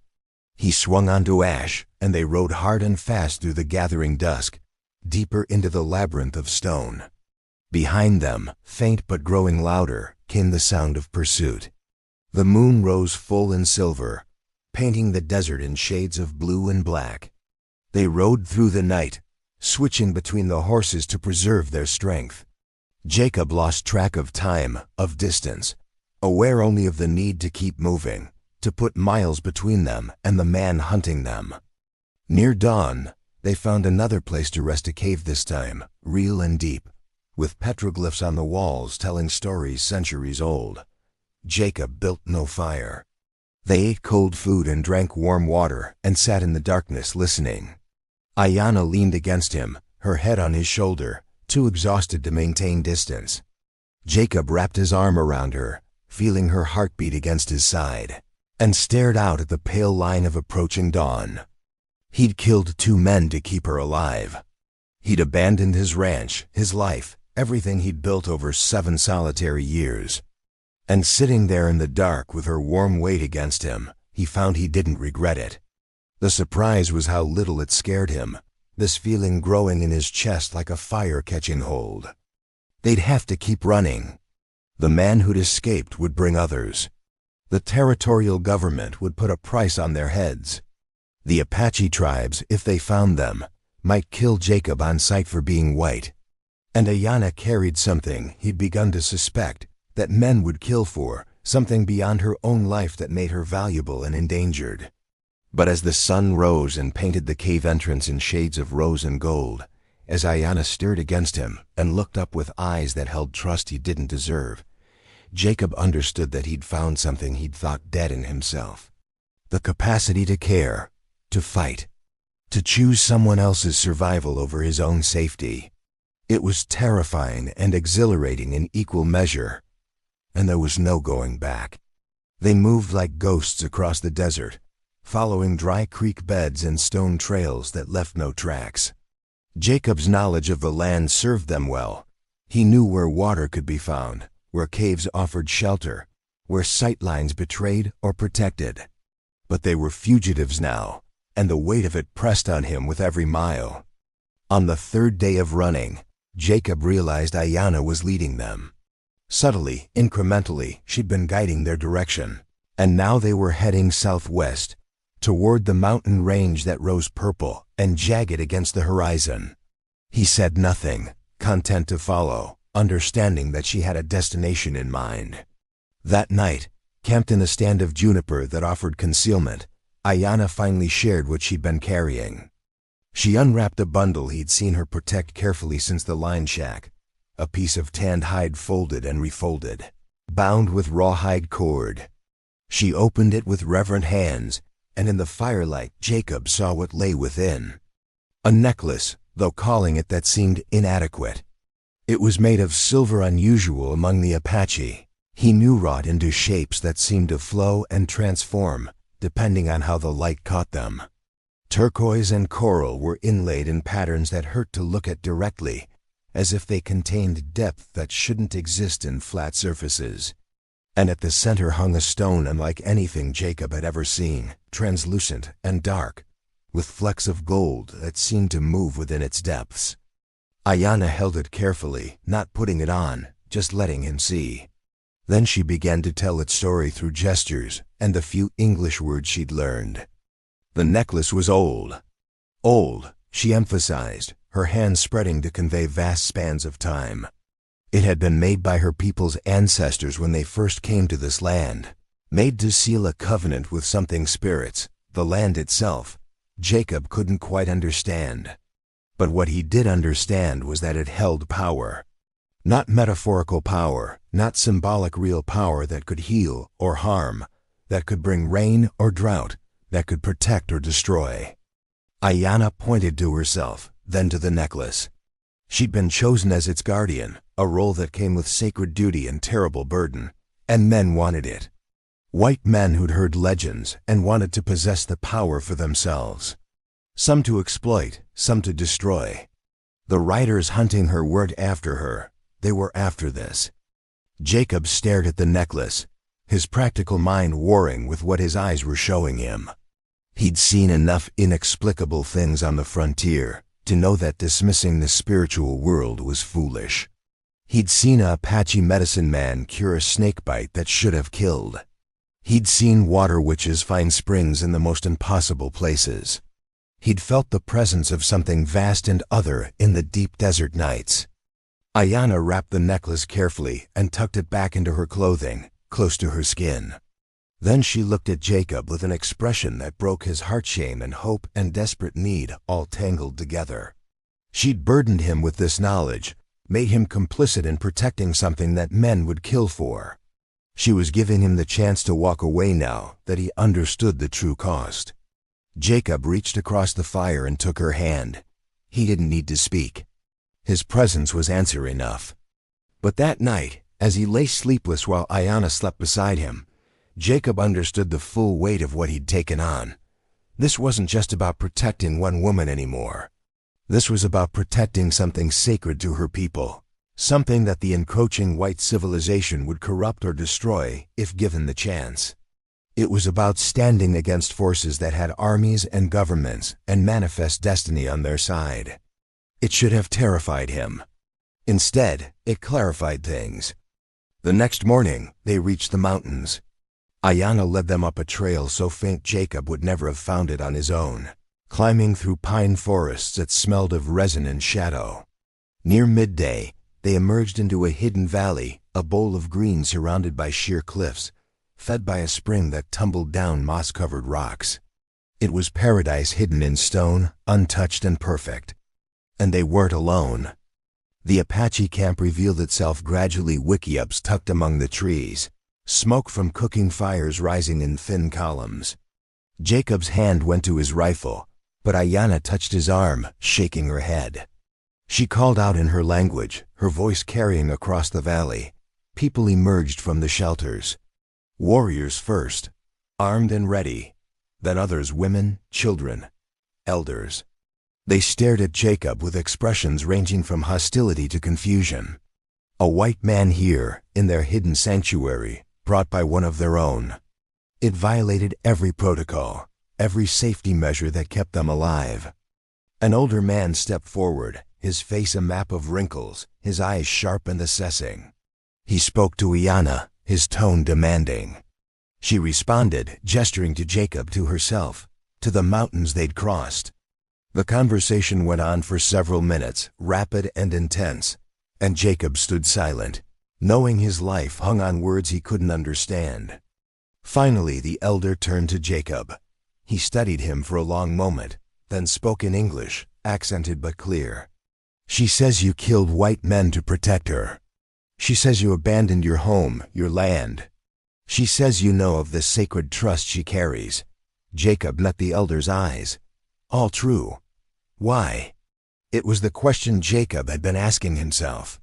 He swung onto Ash, and they rode hard and fast through the gathering dusk, deeper into the labyrinth of stone. Behind them, faint but growing louder, came the sound of pursuit. The moon rose full and silver, painting the desert in shades of blue and black. They rode through the night, switching between the horses to preserve their strength. Jacob lost track of time, of distance, aware only of the need to keep moving, to put miles between them and the man hunting them. Near dawn, they found another place to rest, a cave this time, real and deep, with petroglyphs on the walls telling stories centuries old. Jacob built no fire. They ate cold food and drank warm water and sat in the darkness listening. Ayanna leaned against him, her head on his shoulder, too exhausted to maintain distance. Jacob wrapped his arm around her, feeling her heartbeat against his side, and stared out at the pale line of approaching dawn. He'd killed 2 men to keep her alive. He'd abandoned his ranch, his life, everything he'd built over 7 solitary years. And sitting there in the dark with her warm weight against him, he found he didn't regret it. The surprise was how little it scared him, this feeling growing in his chest like a fire catching hold. They'd have to keep running. The man who'd escaped would bring others. The territorial government would put a price on their heads. The Apache tribes, if they found them, might kill Jacob on sight for being white. And Ayanna carried something he'd begun to suspect, that men would kill for, something beyond her own life that made her valuable and endangered. But as the sun rose and painted the cave entrance in shades of rose and gold, as Ayanna stirred against him and looked up with eyes that held trust he didn't deserve, Jacob understood that he'd found something he'd thought dead in himself. The capacity to care, to fight, to choose someone else's survival over his own safety. It was terrifying and exhilarating in equal measure, and there was no going back. They moved like ghosts across the desert, following dry creek beds and stone trails that left no tracks. Jacob's knowledge of the land served them well. He knew where water could be found, where caves offered shelter, where sightlines betrayed or protected. But they were fugitives now, and the weight of it pressed on him with every mile. On the 3rd day of running, Jacob realized Ayanna was leading them. Subtly, incrementally, she'd been guiding their direction. And now they were heading southwest, toward the mountain range that rose purple and jagged against the horizon. He said nothing, content to follow, understanding that she had a destination in mind. That night, camped in a stand of juniper that offered concealment, Ayanna finally shared what she'd been carrying. She unwrapped a bundle he'd seen her protect carefully since the line shack, a piece of tanned hide folded and refolded, bound with rawhide cord. She opened it with reverent hands, and in the firelight Jacob saw what lay within. A necklace, though calling it that seemed inadequate. It was made of silver unusual among the Apache. He knew wrought into shapes that seemed to flow and transform, depending on how the light caught them. Turquoise and coral were inlaid in patterns that hurt to look at directly, as if they contained depth that shouldn't exist in flat surfaces. And at the center hung a stone unlike anything Jacob had ever seen, translucent and dark, with flecks of gold that seemed to move within its depths. Ayanna held it carefully, not putting it on, just letting him see. Then she began to tell its story through gestures and the few English words she'd learned. The necklace was old. Old, she emphasized, her hands spreading to convey vast spans of time. It had been made by her people's ancestors when they first came to this land, made to seal a covenant with something spirits, the land itself. Jacob couldn't quite understand. But what he did understand was that it held power. Not metaphorical power, not symbolic real power that could heal or harm, that could bring rain or drought, that could protect or destroy. Ayanna pointed to herself, then to the necklace. She'd been chosen as its guardian, a role that came with sacred duty and terrible burden, and men wanted it. White men who'd heard legends and wanted to possess the power for themselves. Some to exploit, some to destroy. The riders hunting her weren't after her. They were after this. Jacob stared at the necklace, his practical mind warring with what his eyes were showing him. He'd seen enough inexplicable things on the frontier to know that dismissing the spiritual world was foolish. He'd seen a Apache medicine man cure a snakebite that should have killed. He'd seen water witches find springs in the most impossible places. He'd felt the presence of something vast and other in the deep desert nights. Ayanna wrapped the necklace carefully and tucked it back into her clothing, close to her skin. Then she looked at Jacob with an expression that broke his heart-shame and hope and desperate need all tangled together. She'd burdened him with this knowledge, made him complicit in protecting something that men would kill for. She was giving him the chance to walk away now that he understood the true cost. Jacob reached across the fire and took her hand. He didn't need to speak. His presence was answer enough. But that night, as he lay sleepless while Ayanna slept beside him, Jacob understood the full weight of what he'd taken on. This wasn't just about protecting one woman anymore. This was about protecting something sacred to her people, something that the encroaching white civilization would corrupt or destroy if given the chance. It was about standing against forces that had armies and governments and manifest destiny on their side. It should have terrified him. Instead, it clarified things. The next morning, they reached the mountains. Ayanna led them up a trail so faint Jacob would never have found it on his own, climbing through pine forests that smelled of resin and shadow. Near midday, they emerged into a hidden valley, a bowl of green surrounded by sheer cliffs, fed by a spring that tumbled down moss-covered rocks. It was paradise hidden in stone, untouched and perfect. And they weren't alone. The Apache camp revealed itself gradually, wickiups tucked among the trees, smoke from cooking fires rising in thin columns. Jacob's hand went to his rifle, but Ayanna touched his arm, shaking her head. She called out in her language, her voice carrying across the valley. People emerged from the shelters. Warriors first, armed and ready, then others, women, children, elders. They stared at Jacob with expressions ranging from hostility to confusion. A white man here, in their hidden sanctuary, brought by one of their own. It violated every protocol, every safety measure that kept them alive. An older man stepped forward, his face a map of wrinkles, his eyes sharp and assessing. He spoke to Ayanna, his tone demanding. She responded, gesturing to Jacob, to herself, to the mountains they'd crossed. The conversation went on for several minutes, rapid and intense, and Jacob stood silent, knowing his life hung on words he couldn't understand. Finally, the elder turned to Jacob. He studied him for a long moment, then spoke in English, accented but clear. "She says you killed white men to protect her. She says you abandoned your home, your land. She says you know of the sacred trust she carries." Jacob met the elder's eyes. All true. Why? It was the question Jacob had been asking himself.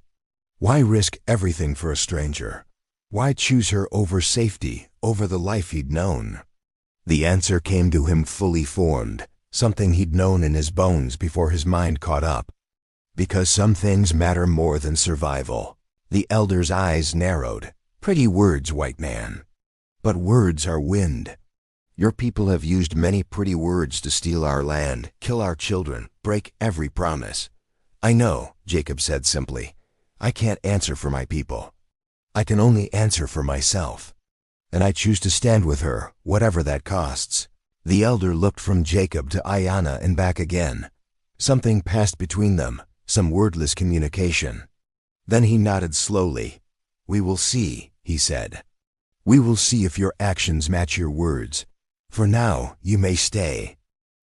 Why risk everything for a stranger? Why choose her over safety, over the life he'd known? The answer came to him fully formed, something he'd known in his bones before his mind caught up. Because some things matter more than survival. The elder's eyes narrowed. "Pretty words, white man. But words are wind. Your people have used many pretty words to steal our land, kill our children, break every promise." "I know," Jacob said simply. "I can't answer for my people. I can only answer for myself. And I choose to stand with her, whatever that costs." The elder looked from Jacob to Ayanna and back again. Something passed between them, some wordless communication. Then he nodded slowly. "We will see," he said. "We will see if your actions match your words. For now, you may stay.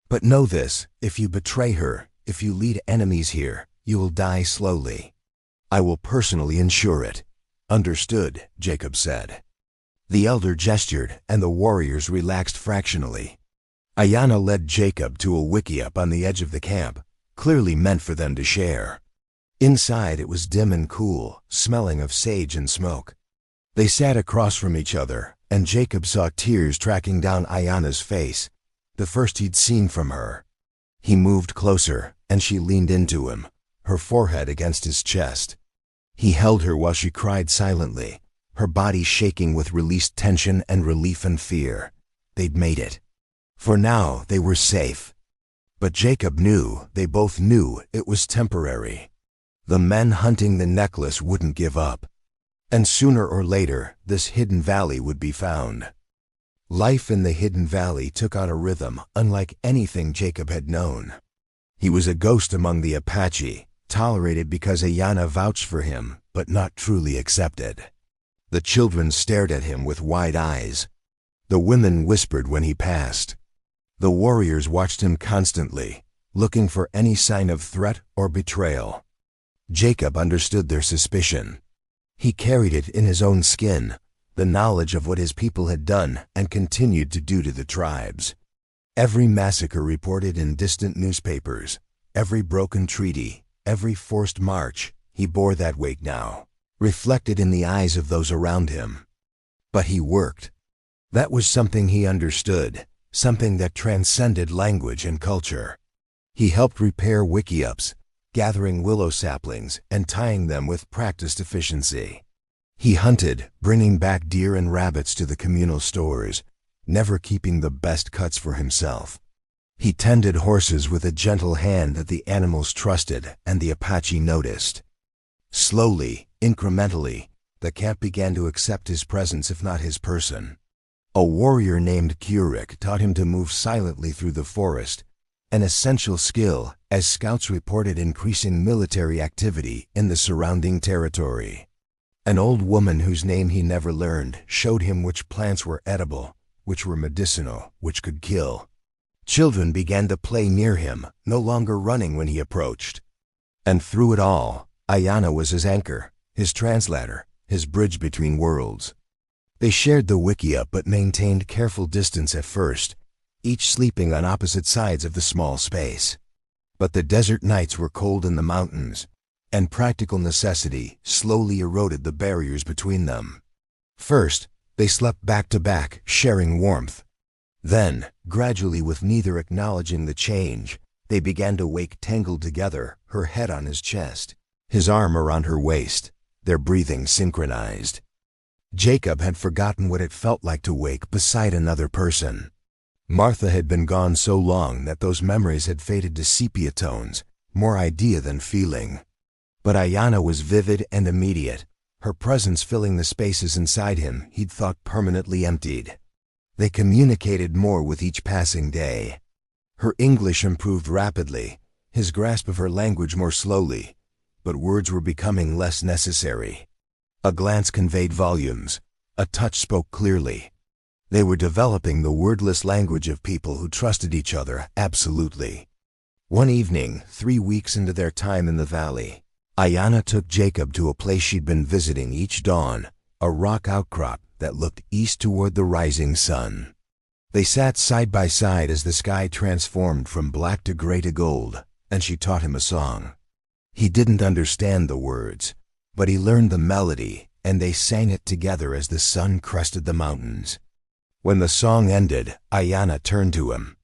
But know this, if you betray her, if you lead enemies here, you will die slowly. I will personally ensure it." "Understood," Jacob said. The elder gestured, and the warriors relaxed fractionally. Ayanna led Jacob to a wickiup on the edge of the camp, clearly meant for them to share. Inside it was dim and cool, smelling of sage and smoke. They sat across from each other, and Jacob saw tears tracking down Ayanna's face, the first he'd seen from her. He moved closer, and she leaned into him, her forehead against his chest. He held her while she cried silently, her body shaking with released tension and relief and fear. They'd made it. For now, they were safe. But Jacob knew, they both knew, it was temporary. The men hunting the necklace wouldn't give up. And sooner or later, this hidden valley would be found. Life in the hidden valley took on a rhythm unlike anything Jacob had known. He was a ghost among the Apache, tolerated because Ayanna vouched for him, but not truly accepted. The children stared at him with wide eyes. The women whispered when he passed. The warriors watched him constantly, looking for any sign of threat or betrayal. Jacob understood their suspicion. He carried it in his own skin, the knowledge of what his people had done and continued to do to the tribes. Every massacre reported in distant newspapers, every broken treaty, every forced march, he bore that weight now, reflected in the eyes of those around him. But he worked. That was something he understood, something that transcended language and culture. He helped repair wickiups, gathering willow saplings and tying them with practiced efficiency. He hunted, bringing back deer and rabbits to the communal stores, never keeping the best cuts for himself. He tended horses with a gentle hand that the animals trusted and the Apache noticed. Slowly, incrementally, the camp began to accept his presence if not his person. A warrior named Kurik taught him to move silently through the forest, an essential skill as scouts reported increasing military activity in the surrounding territory. An old woman whose name he never learned showed him which plants were edible, which were medicinal, which could kill. Children began to play near him, no longer running when he approached. And through it all, Ayanna was his anchor, his translator, his bridge between worlds. They shared the wickiup but maintained careful distance at first, each sleeping on opposite sides of the small space. But the desert nights were cold in the mountains, and practical necessity slowly eroded the barriers between them. First, they slept back to back, sharing warmth. Then, gradually with neither acknowledging the change, they began to wake tangled together, her head on his chest, his arm around her waist, their breathing synchronized. Jacob had forgotten what it felt like to wake beside another person. Martha had been gone so long that those memories had faded to sepia tones, more idea than feeling. But Ayanna was vivid and immediate, her presence filling the spaces inside him he'd thought permanently emptied. They communicated more with each passing day. Her English improved rapidly, his grasp of her language more slowly, but words were becoming less necessary. A glance conveyed volumes, a touch spoke clearly. They were developing the wordless language of people who trusted each other absolutely. One evening, 3 weeks into their time in the valley, Ayanna took Jacob to a place she'd been visiting each dawn, a rock outcrop that looked east toward the rising sun. They sat side by side as the sky transformed from black to gray to gold, and she taught him a song. He didn't understand the words, but he learned the melody, and they sang it together as the sun crested the mountains. When the song ended, Ayanna turned to him.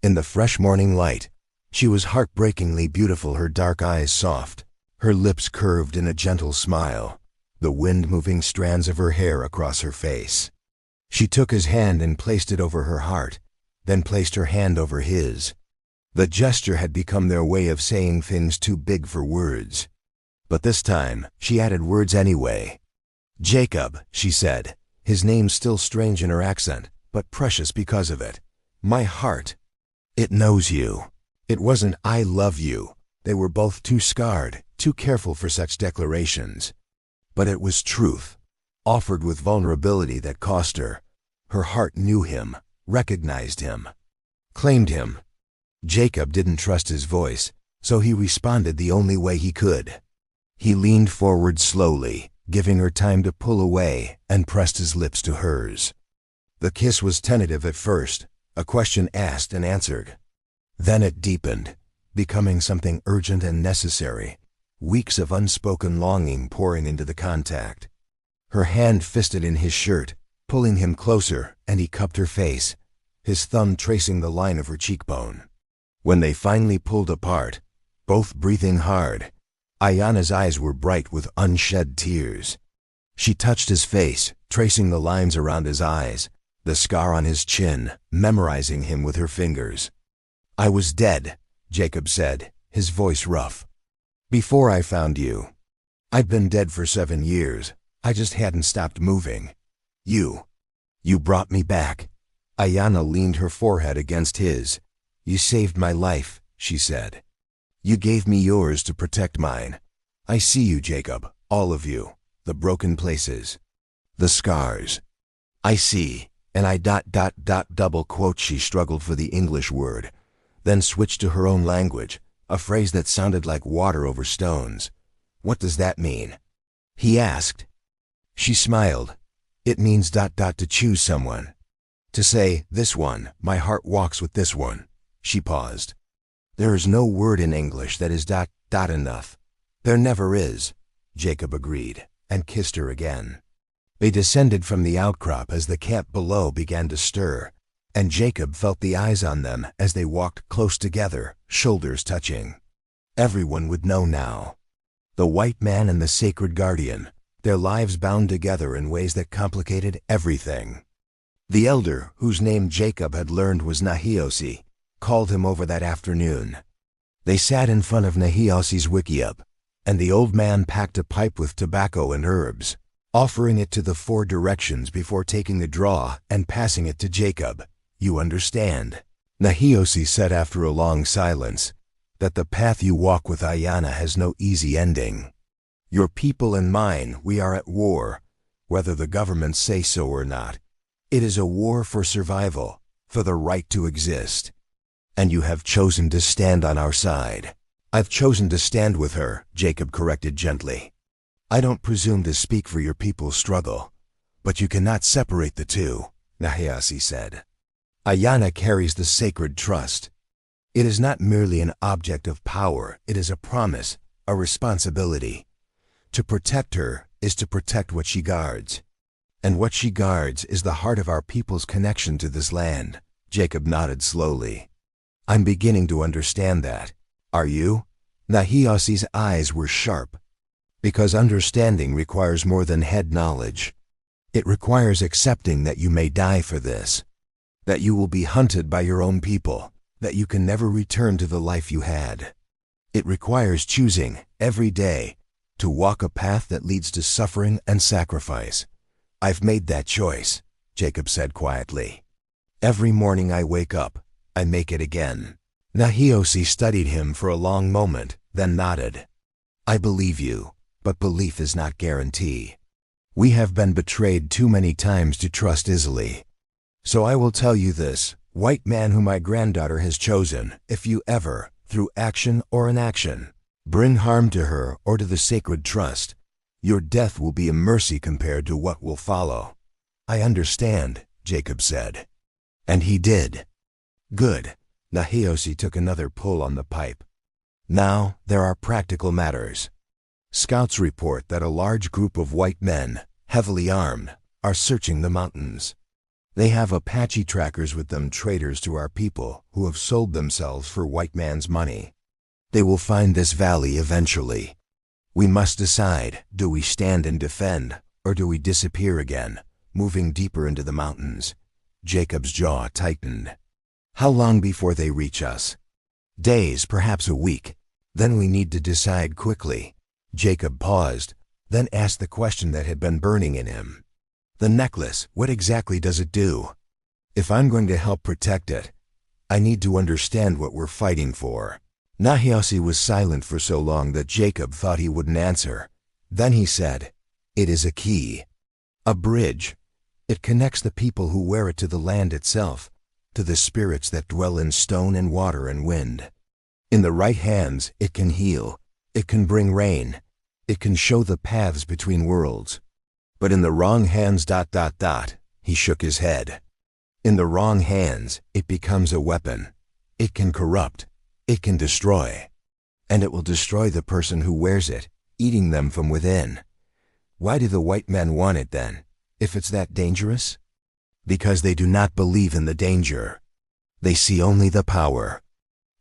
In the fresh morning light, she was heartbreakingly beautiful, her dark eyes soft, her lips curved in a gentle smile, the wind moving strands of her hair across her face. She took his hand and placed it over her heart, then placed her hand over his. The gesture had become their way of saying things too big for words. But this time, she added words anyway. "Jacob," she said, his name still strange in her accent, but precious because of it. "My heart. It knows you." It wasn't "I love you." They were both too scarred, too careful for such declarations. But it was truth, offered with vulnerability that cost her. Her heart knew him, recognized him, claimed him. Jacob didn't trust his voice, so he responded the only way he could. He leaned forward slowly, giving her time to pull away, and pressed his lips to hers. The kiss was tentative at first, a question asked and answered. Then it deepened, becoming something urgent and necessary, weeks of unspoken longing pouring into the contact. Her hand fisted in his shirt, pulling him closer, and he cupped her face, his thumb tracing the line of her cheekbone. When they finally pulled apart, both breathing hard, Ayanna's eyes were bright with unshed tears. She touched his face, tracing the lines around his eyes, the scar on his chin, memorizing him with her fingers. "I was dead," Jacob said, his voice rough. "Before I found you. I'd been dead for 7 years. I just hadn't stopped moving. You brought me back." Ayanna leaned her forehead against his. "You saved my life," she said. "You gave me yours to protect mine. I see you, Jacob, all of you, the broken places, the scars. I see, and I double quote." She struggled for the English word, then switched to her own language, a phrase that sounded like water over stones. "What does that mean?" he asked. She smiled. "It means to choose someone. To say, this one, my heart walks with this one." She paused. "There is no word in English that is enough." "There never is," Jacob agreed, and kissed her again. They descended from the outcrop as the camp below began to stir, and Jacob felt the eyes on them as they walked close together, shoulders touching. Everyone would know now. The white man and the sacred guardian, their lives bound together in ways that complicated everything. The elder, whose name Jacob had learned was Nahiosi, called him over that afternoon. They sat in front of Nahiosi's wickiup, and the old man packed a pipe with tobacco and herbs, offering it to the 4 directions before taking the draw and passing it to Jacob. "You understand," Nahiosi said after a long silence, "that the path you walk with Ayanna has no easy ending. Your people and mine, we are at war, whether the governments say so or not. It is a war for survival, for the right to exist. And you have chosen to stand on our side." "I've chosen to stand with her," Jacob corrected gently. "I don't presume to speak for your people's struggle, but you cannot separate the two," Nahiosi said. "Ayanna carries the sacred trust. It is not merely an object of power, it is a promise, a responsibility. To protect her is to protect what she guards. And what she guards is the heart of our people's connection to this land." Jacob nodded slowly. "I'm beginning to understand that. Are you?" Nahiosi's eyes were sharp. "Because understanding requires more than head knowledge. It requires accepting that you may die for this, that you will be hunted by your own people, that you can never return to the life you had. It requires choosing, every day, to walk a path that leads to suffering and sacrifice. I've made that choice, Jacob said quietly. Every morning I wake up, I make it again. Nahiosi studied him for a long moment, then nodded. I believe you, but belief is not guarantee. We have been betrayed too many times to trust easily. So I will tell you this, white man whom my granddaughter has chosen, if you ever, through action or inaction, bring harm to her or to the sacred trust, your death will be a mercy compared to what will follow. I understand, Jacob said. And he did. Good. Nahiosi took another pull on the pipe. Now, there are practical matters. Scouts report that a large group of white men, heavily armed, are searching the mountains. They have Apache trackers with them, traitors to our people who have sold themselves for white man's money. They will find this valley eventually. We must decide, do we stand and defend, or do we disappear again, moving deeper into the mountains? Jacob's jaw tightened. How long before they reach us? Days, perhaps a week. Then we need to decide quickly. Jacob paused, then asked the question that had been burning in him. The necklace, what exactly does it do? If I'm going to help protect it, I need to understand what we're fighting for. Nahiosi was silent for so long that Jacob thought he wouldn't answer. Then he said, it is a key. A bridge. It connects the people who wear it to the land itself, to the spirits that dwell in stone and water and wind. In the right hands, it can heal. It can bring rain. It can show the paths between worlds. But in the wrong hands, he shook his head. In the wrong hands, it becomes a weapon. It can corrupt. It can destroy. And it will destroy the person who wears it, eating them from within. Why do the white men want it then, if it's that dangerous? Because they do not believe in the danger. They see only the power.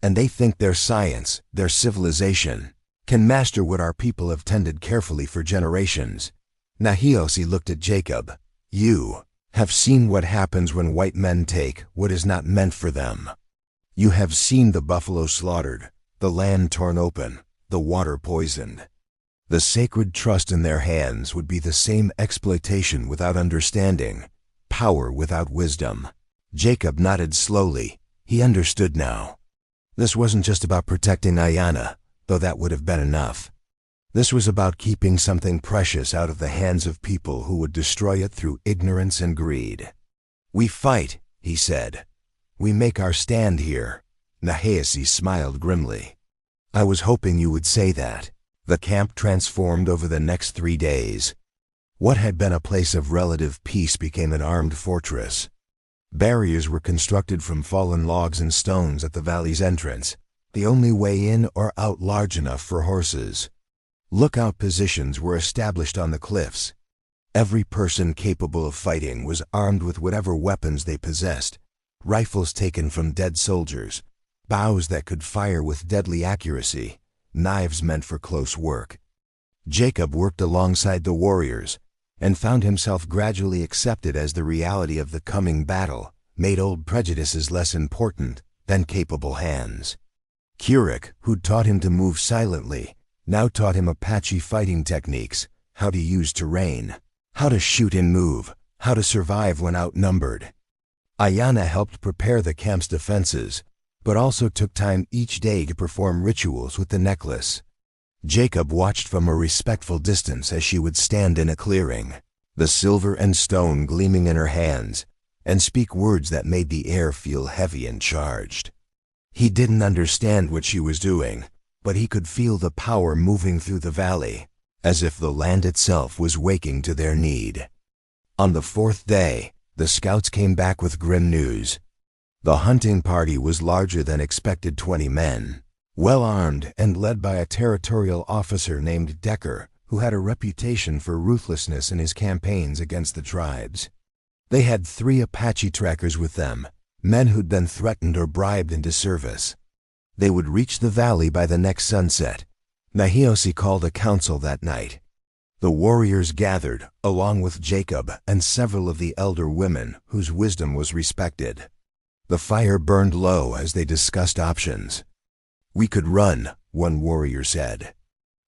And they think their science, their civilization, can master what our people have tended carefully for generations. Nahiosi looked at Jacob. You have seen what happens when white men take what is not meant for them. You have seen the buffalo slaughtered, the land torn open, the water poisoned. The sacred trust in their hands would be the same exploitation without understanding, power without wisdom. Jacob nodded slowly. He understood now. This wasn't just about protecting Ayana, though that would have been enough. This was about keeping something precious out of the hands of people who would destroy it through ignorance and greed. We fight, he said. We make our stand here. Nahiosi smiled grimly. I was hoping you would say that. The camp transformed over the next 3 days. What had been a place of relative peace became an armed fortress. Barriers were constructed from fallen logs and stones at the valley's entrance, the only way in or out large enough for horses. Lookout positions were established on the cliffs. Every person capable of fighting was armed with whatever weapons they possessed, rifles taken from dead soldiers, bows that could fire with deadly accuracy, knives meant for close work. Jacob worked alongside the warriors and found himself gradually accepted as the reality of the coming battle, made old prejudices less important than capable hands. Keurig, who'd taught him to move silently, now taught him Apache fighting techniques, how to use terrain, how to shoot and move, how to survive when outnumbered. Ayana helped prepare the camp's defenses, but also took time each day to perform rituals with the necklace. Jacob watched from a respectful distance as she would stand in a clearing, the silver and stone gleaming in her hands, and speak words that made the air feel heavy and charged. He didn't understand what she was doing, but he could feel the power moving through the valley, as if the land itself was waking to their need. On the 4th day, the scouts came back with grim news. The hunting party was larger than expected, 20 men, well armed and led by a territorial officer named Decker, who had a reputation for ruthlessness in his campaigns against the tribes. They had 3 Apache trackers with them, men who'd been threatened or bribed into service. They would reach the valley by the next sunset. Nahiosi called a council that night. The warriors gathered, along with Jacob and several of the elder women whose wisdom was respected. The fire burned low as they discussed options. We could run, one warrior said.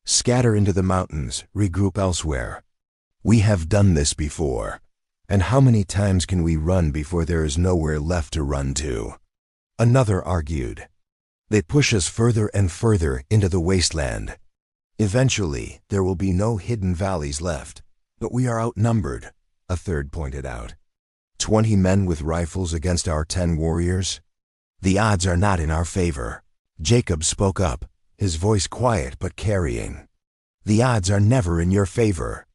Scatter into the mountains, regroup elsewhere. We have done this before. And how many times can we run before there is nowhere left to run to? Another argued. They push us further and further into the wasteland. Eventually, there will be no hidden valleys left. But we are outnumbered, a third pointed out. 20 men with rifles against our 10 warriors? The odds are not in our favor. Jacob spoke up, his voice quiet but carrying. The odds are never in your favor.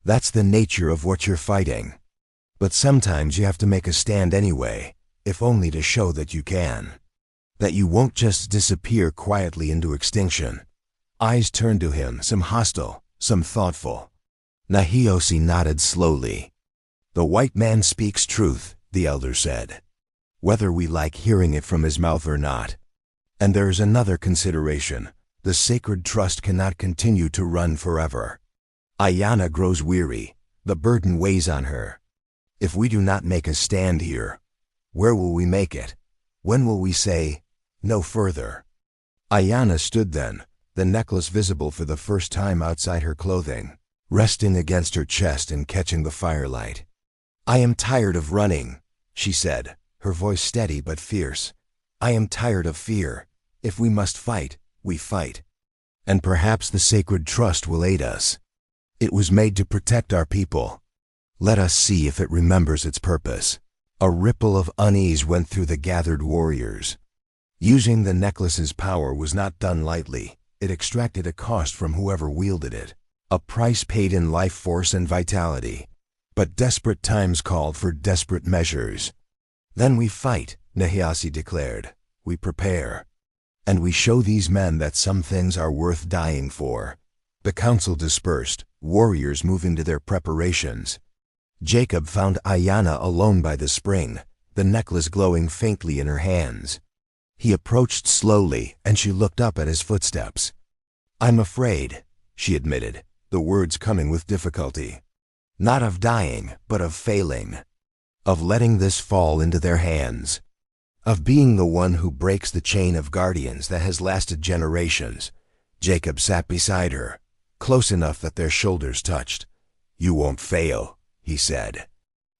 That's the nature of what you're fighting. But sometimes you have to make a stand anyway, if only to show that you can. That you won't just disappear quietly into extinction. Eyes turned to him, some hostile, some thoughtful. Nahiosi nodded slowly. The white man speaks truth, the elder said. Whether we like hearing it from his mouth or not. And there is another consideration. The sacred trust cannot continue to run forever. Ayana grows weary. The burden weighs on her. If we do not make a stand here, where will we make it? When will we say, no further? Ayana stood then, the necklace visible for the first time outside her clothing, resting against her chest and catching the firelight. I am tired of running, she said, her voice steady but fierce. I am tired of fear. If we must fight, we fight. And perhaps the sacred trust will aid us. It was made to protect our people. Let us see if it remembers its purpose. A ripple of unease went through the gathered warriors. Using the necklace's power was not done lightly. It extracted a cost from whoever wielded it. A price paid in life force and vitality. But desperate times called for desperate measures. Then we fight, Nahiosi declared. We prepare. And we show these men that some things are worth dying for. The council dispersed, warriors moving to their preparations. Jacob found Ayana alone by the spring, the necklace glowing faintly in her hands. He approached slowly, and she looked up at his footsteps. I'm afraid, she admitted, the words coming with difficulty. Not of dying, but of failing. Of letting this fall into their hands. Of being the one who breaks the chain of guardians that has lasted generations. Jacob sat beside her, close enough that their shoulders touched. You won't fail, he said.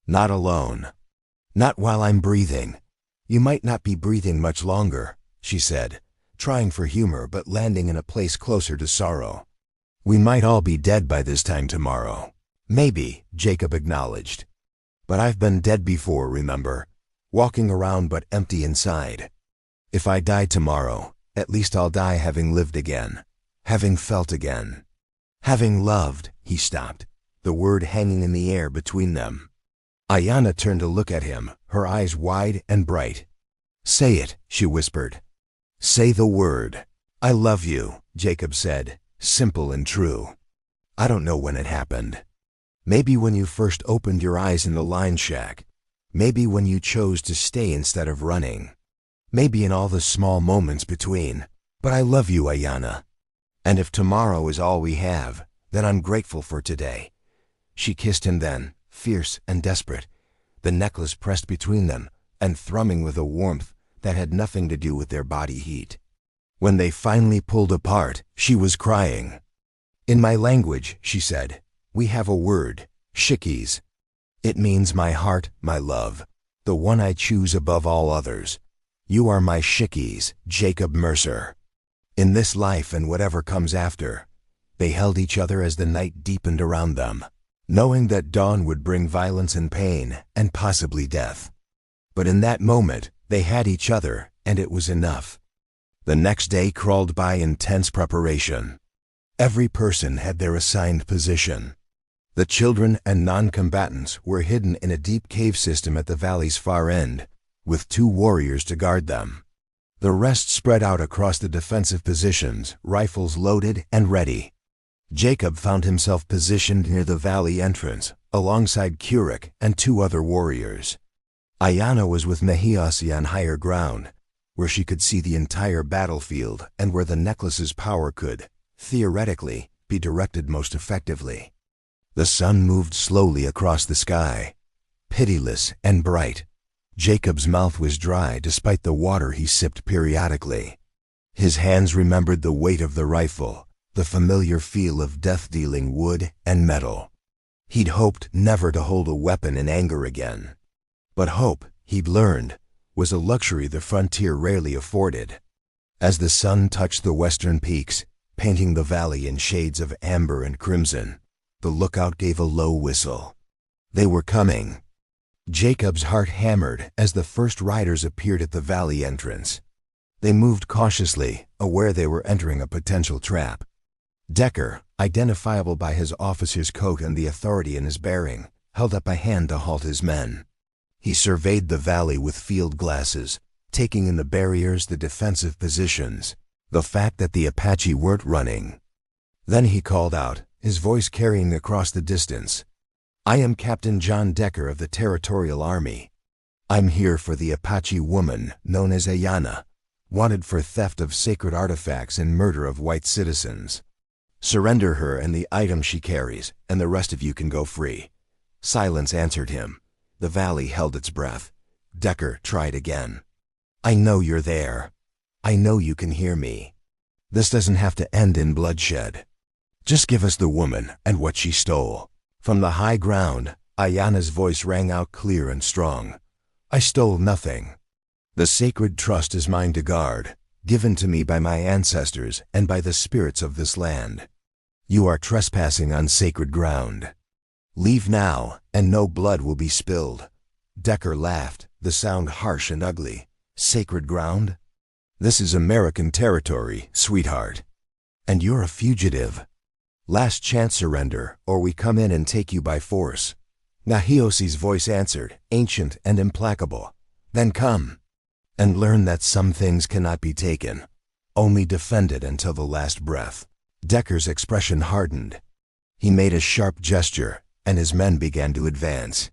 Not alone. Not while I'm breathing. You might not be breathing much longer, she said, trying for humor but landing in a place closer to sorrow. We might all be dead by this time tomorrow. Maybe, Jacob acknowledged. But I've been dead before, remember? Walking around but empty inside. If I die tomorrow, at least I'll die having lived again. Having felt again. Having loved, he stopped, the word hanging in the air between them. Ayana turned to look at him, her eyes wide and bright. Say it, she whispered. Say the word. I love you, Jacob said, simple and true. I don't know when it happened. Maybe when you first opened your eyes in the line shack. Maybe when you chose to stay instead of running. Maybe in all the small moments between. But I love you, Ayana. And if tomorrow is all we have, then I'm grateful for today. She kissed him then, fierce and desperate, the necklace pressed between them and thrumming with a warmth that had nothing to do with their body heat. When they finally pulled apart, she was crying. In my language, she said, we have a word, shikis. It means my heart, my love, the one I choose above all others. You are my shikis, Jacob Mercer. In this life and whatever comes after, they held each other as the night deepened around them, knowing that dawn would bring violence and pain and possibly death. But in that moment, they had each other, and it was enough. The next day crawled by in tense preparation. Every person had their assigned position. The children and non-combatants were hidden in a deep cave system at the valley's far end, with 2 warriors to guard them. The rest spread out across the defensive positions, rifles loaded and ready. Jacob found himself positioned near the valley entrance, alongside Kurik and 2 other warriors. Ayana was with Nahiosi on higher ground, where she could see the entire battlefield and where the necklace's power could, theoretically, be directed most effectively. The sun moved slowly across the sky, pitiless and bright. Jacob's mouth was dry despite the water he sipped periodically. His hands remembered the weight of the rifle, the familiar feel of death-dealing wood and metal. He'd hoped never to hold a weapon in anger again. But hope, he'd learned, was a luxury the frontier rarely afforded. As the sun touched the western peaks, painting the valley in shades of amber and crimson, the lookout gave a low whistle. They were coming. Jacob's heart hammered as the first riders appeared at the valley entrance. They moved cautiously, aware they were entering a potential trap. Decker, identifiable by his officer's coat and the authority in his bearing, held up a hand to halt his men. He surveyed the valley with field glasses, taking in the barriers, the defensive positions, the fact that the Apache weren't running. Then he called out, his voice carrying across the distance. "I am Captain John Decker of the Territorial Army. I'm here for the Apache woman known as Ayana, wanted for theft of sacred artifacts and murder of white citizens. Surrender her and the item she carries, and the rest of you can go free." Silence answered him. The valley held its breath. Decker tried again. "I know you're there. I know you can hear me. This doesn't have to end in bloodshed. Just give us the woman and what she stole." From the high ground, Ayana's voice rang out clear and strong. "I stole nothing. The sacred trust is mine to guard, given to me by my ancestors and by the spirits of this land. You are trespassing on sacred ground. Leave now, and no blood will be spilled." Decker laughed, the sound harsh and ugly. "Sacred ground? This is American territory, sweetheart. And you're a fugitive. Last chance surrender, or we come in and take you by force." Nahiosi's voice answered, ancient and implacable. "Then come. And learn that some things cannot be taken, only defended until the last breath." Decker's expression hardened. He made a sharp gesture, and his men began to advance.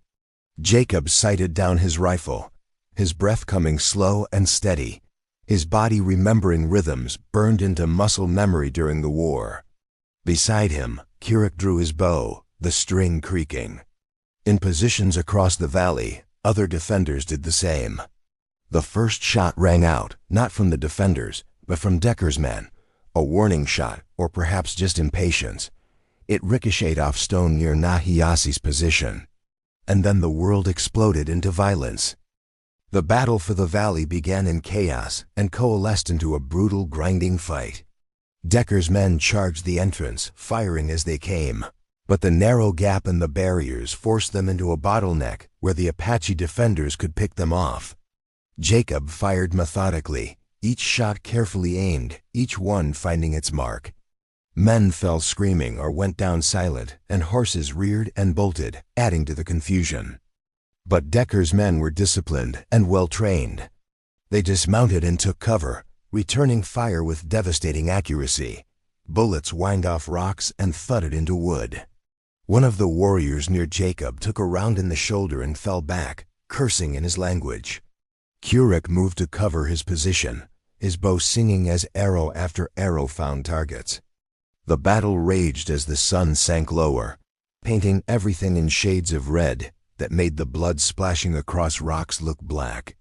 Jacob sighted down his rifle, his breath coming slow and steady, his body remembering rhythms burned into muscle memory during the war. Beside him, Kurek drew his bow, the string creaking. In positions across the valley, other defenders did the same. The first shot rang out, not from the defenders, but from Decker's men, a warning shot, or perhaps just impatience. It ricocheted off stone near Nahiosi's position. And then the world exploded into violence. The battle for the valley began in chaos and coalesced into a brutal, grinding fight. Decker's men charged the entrance, firing as they came. But the narrow gap in the barriers forced them into a bottleneck where the Apache defenders could pick them off. Jacob fired methodically, each shot carefully aimed, each one finding its mark. Men fell screaming or went down silent, and horses reared and bolted, adding to the confusion. But Decker's men were disciplined and well-trained. They dismounted and took cover, returning fire with devastating accuracy. Bullets whined off rocks and thudded into wood. One of the warriors near Jacob took a round in the shoulder and fell back, cursing in his language. Kurek moved to cover his position, his bow singing as arrow after arrow found targets. The battle raged as the sun sank lower, painting everything in shades of red that made the blood splashing across rocks look black.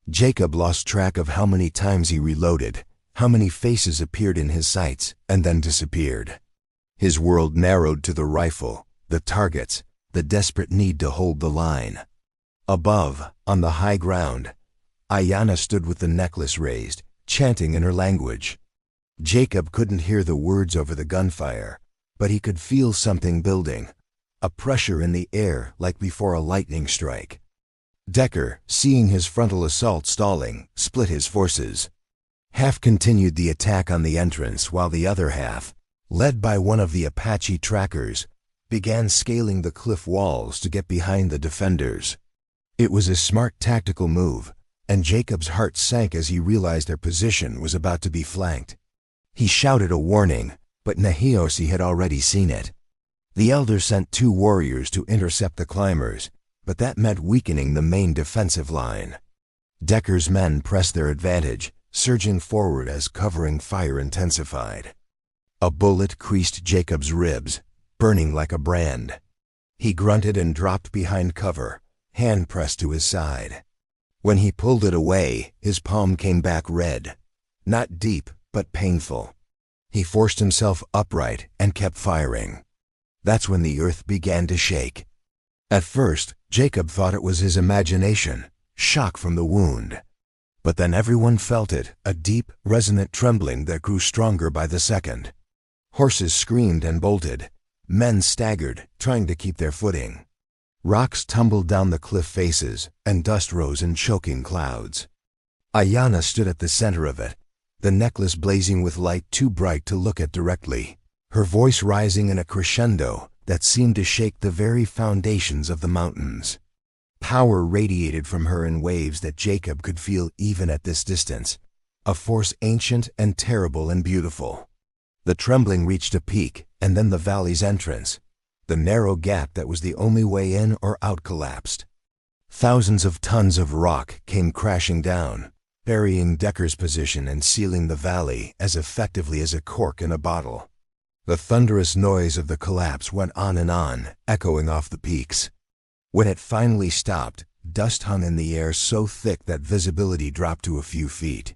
Jacob lost track of how many times he reloaded, how many faces appeared in his sights and then disappeared. His world narrowed to the rifle, the targets, the desperate need to hold the line. Above, on the high ground, Ayana stood with the necklace raised, chanting in her language. Jacob couldn't hear the words over the gunfire, but he could feel something building, a pressure in the air like before a lightning strike. Decker, seeing his frontal assault stalling, split his forces. Half continued the attack on the entrance while the other half, led by one of the Apache trackers, began scaling the cliff walls to get behind the defenders. It was a smart tactical move, and Jacob's heart sank as he realized their position was about to be flanked. He shouted a warning, but Nahiosi had already seen it. The elder sent 2 warriors to intercept the climbers, but that meant weakening the main defensive line. Decker's men pressed their advantage, surging forward as covering fire intensified. A bullet creased Jacob's ribs, burning like a brand. He grunted and dropped behind cover, hand pressed to his side. When he pulled it away, his palm came back red. Not deep, but painful. He forced himself upright and kept firing. That's when the earth began to shake. At first, Jacob thought it was his imagination, shock from the wound. But then everyone felt it, a deep, resonant trembling that grew stronger by the second. Horses screamed and bolted. Men staggered, trying to keep their footing. Rocks tumbled down the cliff faces, and dust rose in choking clouds. Ayana stood at the center of it, the necklace blazing with light too bright to look at directly, her voice rising in a crescendo that seemed to shake the very foundations of the mountains. Power radiated from her in waves that Jacob could feel even at this distance, a force ancient and terrible and beautiful. The trembling reached a peak, and then the valley's entrance. The narrow gap that was the only way in or out collapsed. Thousands of tons of rock came crashing down, burying Decker's position and sealing the valley as effectively as a cork in a bottle. The thunderous noise of the collapse went on, echoing off the peaks. When it finally stopped, dust hung in the air so thick that visibility dropped to a few feet.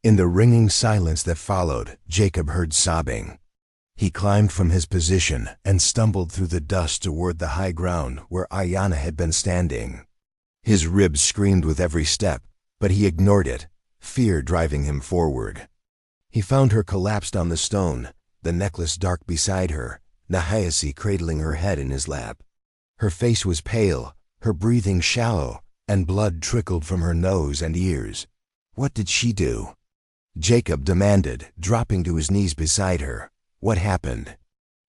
In the ringing silence that followed, Jacob heard sobbing. He climbed from his position and stumbled through the dust toward the high ground where Ayana had been standing. His ribs screamed with every step, but he ignored it, fear driving him forward. He found her collapsed on the stone, the necklace dark beside her, Nahayasi cradling her head in his lap. Her face was pale, her breathing shallow, and blood trickled from her nose and ears. What did she do? Jacob demanded, dropping to his knees beside her. What happened?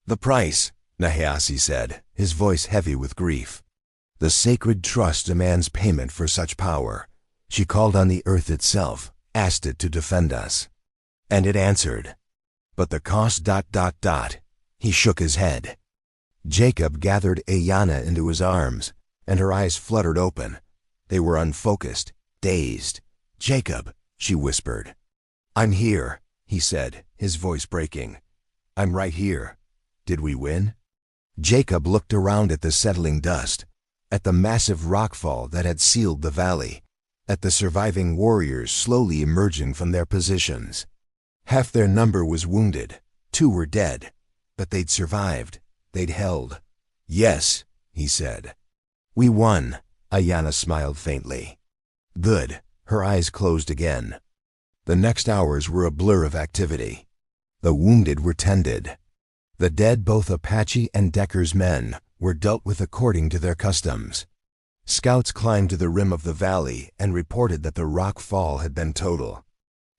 The price, Nahayasi said, his voice heavy with grief. The sacred trust demands payment for such power. She called on the earth itself, asked it to defend us. And it answered. But the cost ... He shook his head. Jacob gathered Ayana into his arms, and her eyes fluttered open. They were unfocused, dazed. Jacob, she whispered. I'm here, he said, his voice breaking. I'm right here. Did we win? Jacob looked around at the settling dust, at the massive rockfall that had sealed the valley, at the surviving warriors slowly emerging from their positions. Half their number was wounded, 2 were dead, but they'd survived, they'd held. Yes, he said. We won, Ayana smiled faintly. Good, her eyes closed again. The next hours were a blur of activity. The wounded were tended. The dead, both Apache and Decker's men, were dealt with according to their customs. Scouts climbed to the rim of the valley and reported that the rock fall had been total.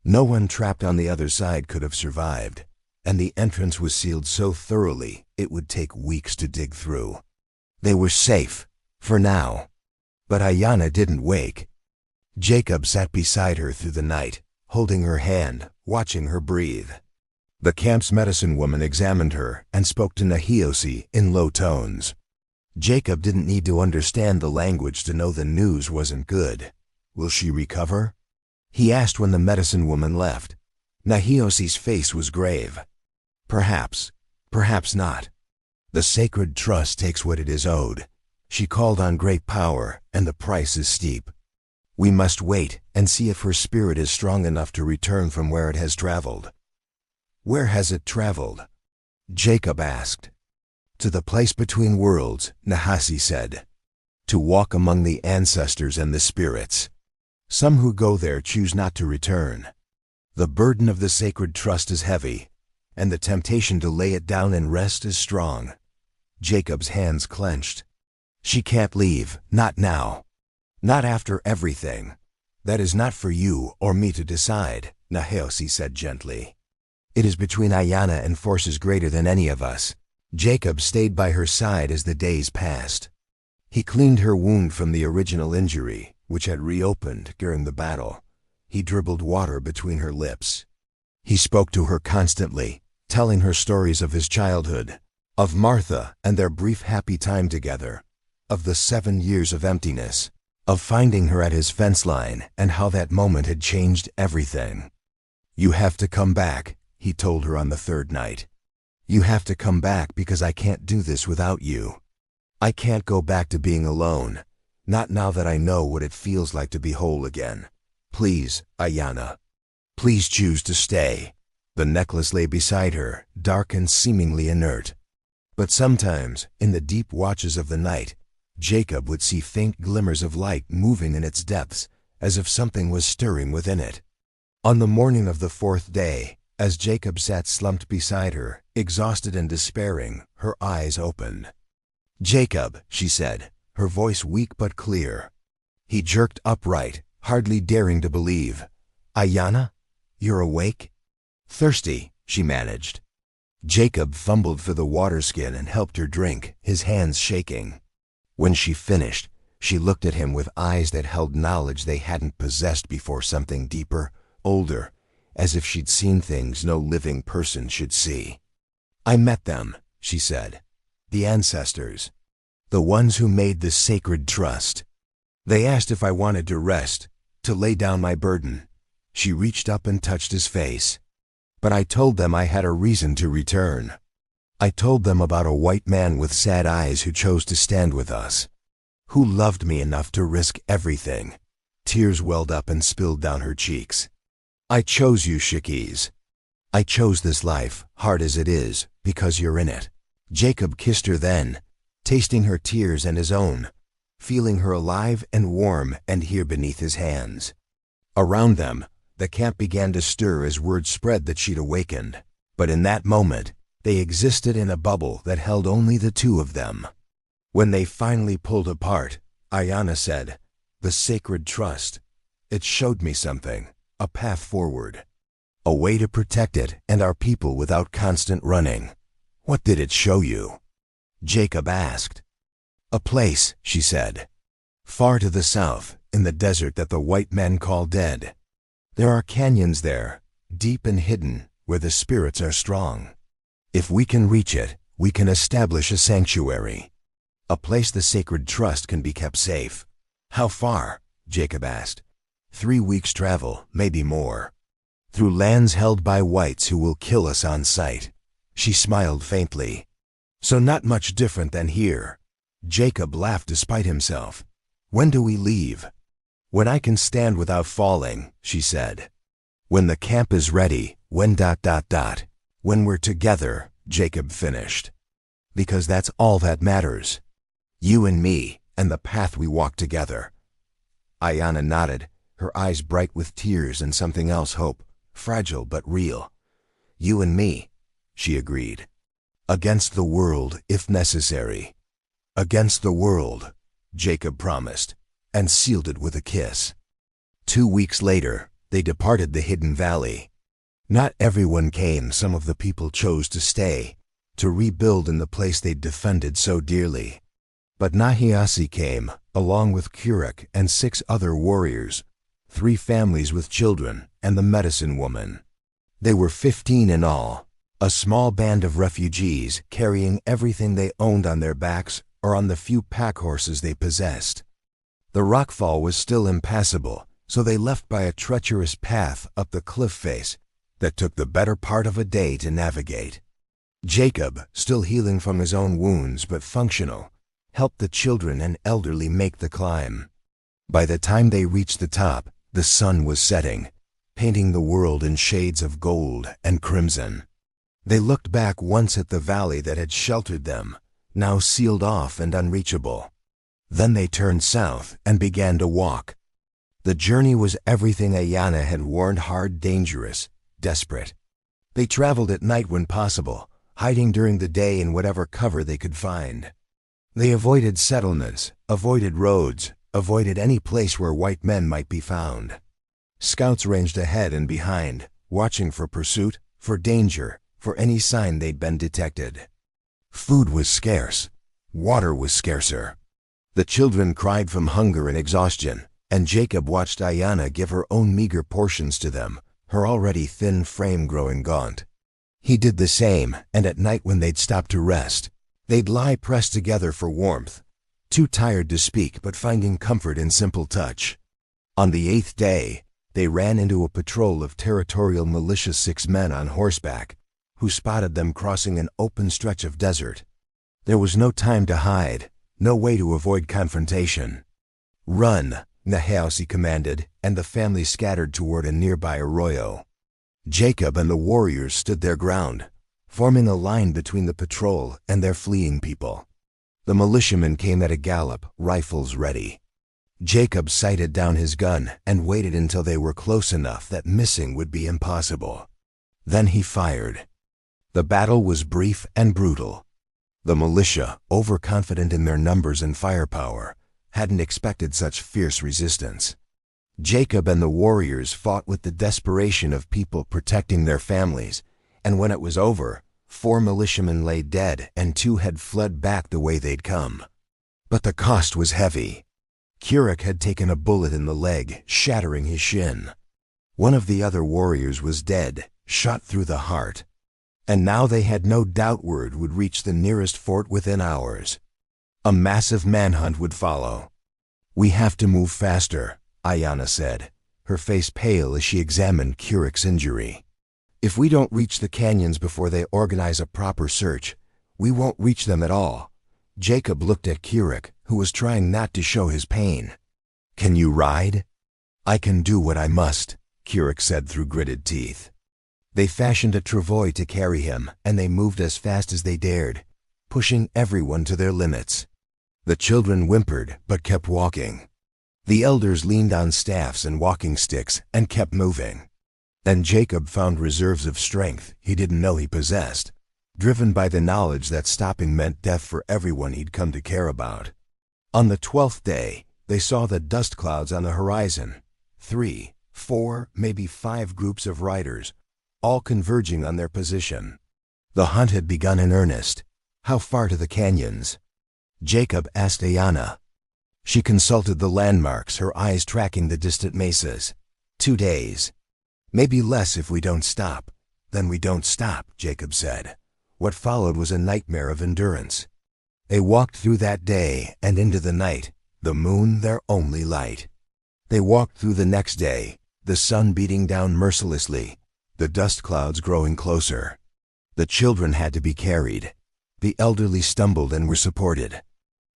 No one trapped on the other side could have survived, and the entrance was sealed so thoroughly it would take weeks to dig through. They were safe, for now. But Ayana didn't wake. Jacob sat beside her through the night, holding her hand, watching her breathe. The camp's medicine woman examined her and spoke to Nahayasi in low tones. Jacob didn't need to understand the language to know the news wasn't good. Will she recover? He asked when the medicine woman left. Nahayasi's face was grave. Perhaps, perhaps not. The sacred trust takes what it is owed. She called on great power, and the price is steep. We must wait and see if her spirit is strong enough to return from where it has traveled. Where has it traveled? Jacob asked. To the place between worlds, Nahayasi said. To walk among the ancestors and the spirits. Some who go there choose not to return. The burden of the sacred trust is heavy, and the temptation to lay it down and rest is strong. Jacob's hands clenched. She can't leave, not now. Not after everything. That is not for you or me to decide, Nahayasi said gently. It is between Ayana and forces greater than any of us. Jacob stayed by her side as the days passed. He cleaned her wound from the original injury, which had reopened during the battle. He dribbled water between her lips. He spoke to her constantly, telling her stories of his childhood, of Martha and their brief happy time together, of the 7 years of emptiness, of finding her at his fence line and how that moment had changed everything. You have to come back, he told her on the 3rd night. You have to come back because I can't do this without you. I can't go back to being alone, not now that I know what it feels like to be whole again. Please, Ayana. Please choose to stay. The necklace lay beside her, dark and seemingly inert. But sometimes, in the deep watches of the night, Jacob would see faint glimmers of light moving in its depths, as if something was stirring within it. On the morning of the fourth day, as Jacob sat slumped beside her, exhausted and despairing, her eyes opened. "Jacob," she said, her voice weak but clear. He jerked upright, hardly daring to believe. "Ayanna, you're awake?" "Thirsty," she managed. Jacob fumbled for the water skin and helped her drink, his hands shaking. When she finished, she looked at him with eyes that held knowledge they hadn't possessed before, something deeper, older, as if she'd seen things no living person should see. "I met them," she said. "The ancestors. The ones who made the sacred trust. They asked if I wanted to rest, to lay down my burden." She reached up and touched his face. "But I told them I had a reason to return. I told them about a white man with sad eyes who chose to stand with us, who loved me enough to risk everything." Tears welled up and spilled down her cheeks. "I chose you, Shikis. I chose this life, hard as it is, because you're in it." Jacob kissed her then, tasting her tears and his own, feeling her alive and warm and here beneath his hands. Around them, the camp began to stir as word spread that she'd awakened. But in that moment, they existed in a bubble that held only the two of them. When they finally pulled apart, Ayanna said, "The sacred trust. It showed me something, a path forward. A way to protect it and our people without constant running." "What did it show you?" Jacob asked. "A place," she said. "Far to the south, in the desert that the white men call dead. There are canyons there, deep and hidden, where the spirits are strong. If we can reach it, we can establish a sanctuary. A place the sacred trust can be kept safe." "How far?" Jacob asked. 3 weeks' travel, maybe more. Through lands held by whites who will kill us on sight." She smiled faintly. "So not much different than here." Jacob laughed despite himself. "When do we leave?" "When I can stand without falling," she said. "When the camp is ready, when ... When we're together," Jacob finished. "Because that's all that matters. You and me, and the path we walk together." Ayanna nodded, her eyes bright with tears and something else, hope, fragile but real. "You and me," she agreed. "Against the world, if necessary." "Against the world," Jacob promised, and sealed it with a kiss. 2 weeks later, they departed the hidden valley. Not everyone came. Some of the people chose to stay, to rebuild in the place they'd defended so dearly. But Nahiasi came, along with Kurek and 6 other warriors, 3 families with children, and the medicine woman. They were 15 in all, a small band of refugees carrying everything they owned on their backs or on the few pack horses they possessed. The rockfall was still impassable, so they left by a treacherous path up the cliff face that took the better part of a day to navigate. Jacob, still healing from his own wounds but functional, helped the children and elderly make the climb. By the time they reached the top, the sun was setting, painting the world in shades of gold and crimson. They looked back once at the valley that had sheltered them, now sealed off and unreachable. Then they turned south and began to walk. The journey was everything Ayanna had warned: hard, dangerous, desperate. They traveled at night when possible, hiding during the day in whatever cover they could find. They avoided settlements, avoided roads, avoided any place where white men might be found. Scouts ranged ahead and behind, watching for pursuit, for danger, for any sign they'd been detected. Food was scarce. Water was scarcer. The children cried from hunger and exhaustion, and Jacob watched Ayanna give her own meager portions to them, her already thin frame growing gaunt. He did the same, and at night when they'd stop to rest, they'd lie pressed together for warmth, too tired to speak but finding comfort in simple touch. On the 8th day, they ran into a patrol of territorial militia 6 men on horseback, who spotted them crossing an open stretch of desert. There was no time to hide, no way to avoid confrontation. "Run," Nahiasi commanded, and the family scattered toward a nearby arroyo. Jacob and the warriors stood their ground, forming a line between the patrol and their fleeing people. The militiamen came at a gallop, rifles ready. Jacob sighted down his gun and waited until they were close enough that missing would be impossible. Then he fired. The battle was brief and brutal. The militia, overconfident in their numbers and firepower, hadn't expected such fierce resistance. Jacob and the warriors fought with the desperation of people protecting their families, and when it was over, 4 militiamen lay dead and 2 had fled back the way they'd come. But the cost was heavy. Kirik had taken a bullet in the leg, shattering his shin. One of the other warriors was dead, shot through the heart. And now they had no doubt word would reach the nearest fort within hours. A massive manhunt would follow. "We have to move faster," Ayanna said, her face pale as she examined Kirik's injury. "If we don't reach the canyons before they organize a proper search, we won't reach them at all." Jacob looked at Kirik, who was trying not to show his pain. "Can you ride?" "I can do what I must," Kirik said through gritted teeth. They fashioned a travois to carry him, and they moved as fast as they dared, pushing everyone to their limits. The children whimpered, but kept walking. The elders leaned on staffs and walking sticks and kept moving. And Jacob found reserves of strength he didn't know he possessed, driven by the knowledge that stopping meant death for everyone he'd come to care about. On the 12th day, they saw the dust clouds on the horizon. 3, 4, maybe 5 groups of riders, all converging on their position. The hunt had begun in earnest. How far to the canyons? Jacob asked Ayanna. She consulted the landmarks, her eyes tracking the distant mesas. 2 days. "Maybe less if we don't stop." "Then we don't stop," Jacob said. What followed was a nightmare of endurance. They walked through that day and into the night, the moon their only light. They walked through the next day, the sun beating down mercilessly, the dust clouds growing closer. The children had to be carried. The elderly stumbled and were supported.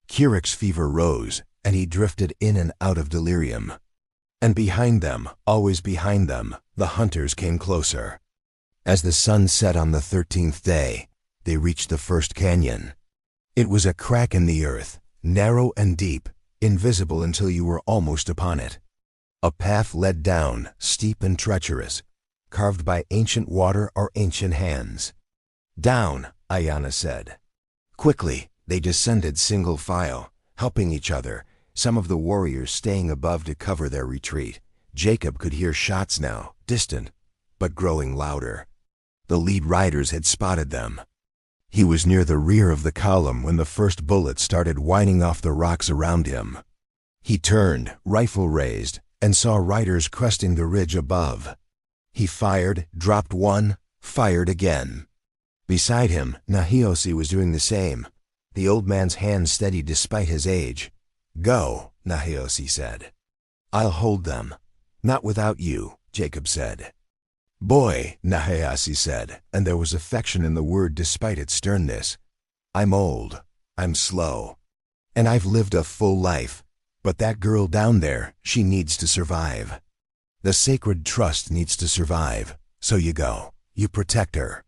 Kirik's fever rose, and he drifted in and out of delirium. And behind them, always behind them, the hunters came closer. As the sun set on the 13th day, they reached the first canyon. It was a crack in the earth, narrow and deep, invisible until you were almost upon it. A path led down, steep and treacherous, carved by ancient water or ancient hands. "Down," Ayanna said. Quickly, they descended single file, helping each other, some of the warriors staying above to cover their retreat. Jacob could hear shots now, distant, but growing louder. The lead riders had spotted them. He was near the rear of the column when the first bullet started whining off the rocks around him. He turned, rifle raised, and saw riders cresting the ridge above. He fired, dropped one, fired again. Beside him, Nahiosi was doing the same, the old man's hand steady despite his age. "Go," Nahiosi said. "I'll hold them." "Not without you," Jacob said. "Boy," Nahiosi said, and there was affection in the word despite its sternness. "I'm old, I'm slow, and I've lived a full life, but that girl down there, she needs to survive. The sacred trust needs to survive, so you go, you protect her.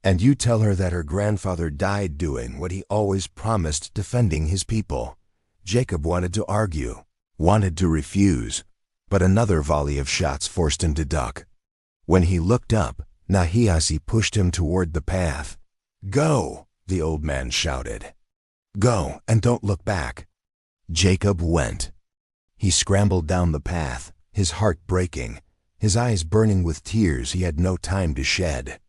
And you tell her that her grandfather died doing what he always promised, defending his people." Jacob wanted to argue, wanted to refuse, but another volley of shots forced him to duck. When he looked up, Nahiosi pushed him toward the path. "Go," the old man shouted. "Go, and don't look back." Jacob went. He scrambled down the path, his heart breaking, his eyes burning with tears he had no time to shed.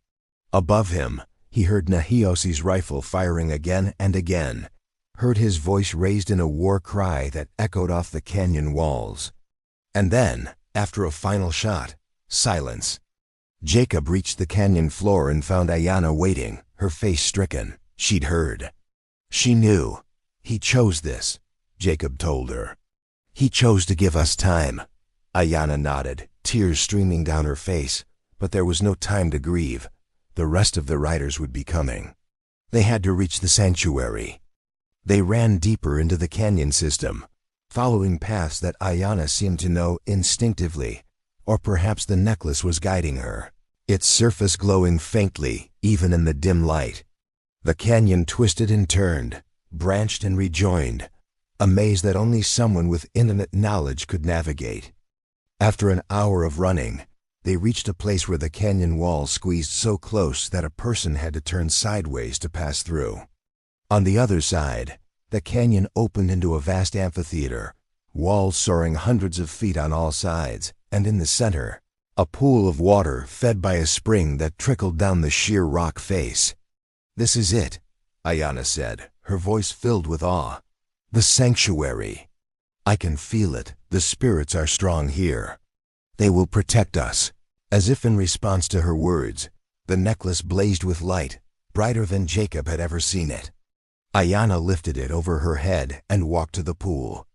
Above him, he heard Nahiosi's rifle firing again and again, heard his voice raised in a war cry that echoed off the canyon walls. And then, after a final shot, silence. Jacob reached the canyon floor and found Ayanna waiting, her face stricken. She'd heard. She knew. "He chose this," Jacob told her. "He chose to give us time." Ayanna nodded, tears streaming down her face, but there was no time to grieve. The rest of the riders would be coming. They had to reach the sanctuary. They ran deeper into the canyon system, following paths that Ayanna seemed to know instinctively, or perhaps the necklace was guiding her. its surface glowing faintly, even in the dim light. The canyon twisted and turned, branched and rejoined, a maze that only someone with intimate knowledge could navigate. After an hour of running, they reached a place where the canyon wall squeezed so close that a person had to turn sideways to pass through. On the other side, the canyon opened into a vast amphitheater, walls soaring hundreds of feet on all sides, and in the center, a pool of water fed by a spring that trickled down the sheer rock face. "This is it," Ayanna said, her voice filled with awe. "The sanctuary. I can feel it. The spirits are strong here. They will protect us." As if in response to her words, the necklace blazed with light, brighter than Jacob had ever seen it. Ayanna lifted it over her head and walked to the pool.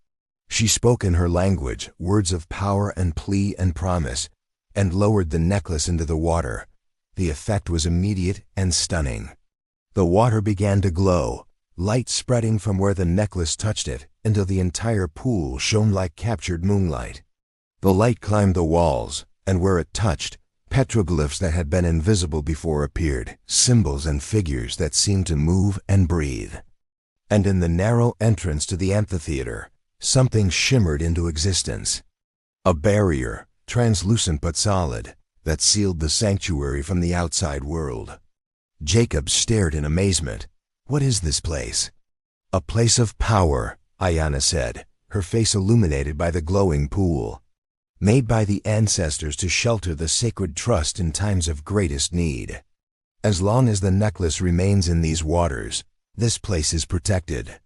She spoke in her language, words of power and plea and promise, and lowered the necklace into the water. The effect was immediate and stunning. The water began to glow, light spreading from where the necklace touched it until the entire pool shone like captured moonlight. The light climbed the walls, and where it touched, petroglyphs that had been invisible before appeared, symbols and figures that seemed to move and breathe. And in the narrow entrance to the amphitheater, something shimmered into existence. A barrier, translucent but solid, that sealed the sanctuary from the outside world. Jacob stared in amazement. "What is this place?" "A place of power," Ayanna said, her face illuminated by the glowing pool. "Made by the ancestors to shelter the sacred trust in times of greatest need. As long as the necklace remains in these waters, this place is protected.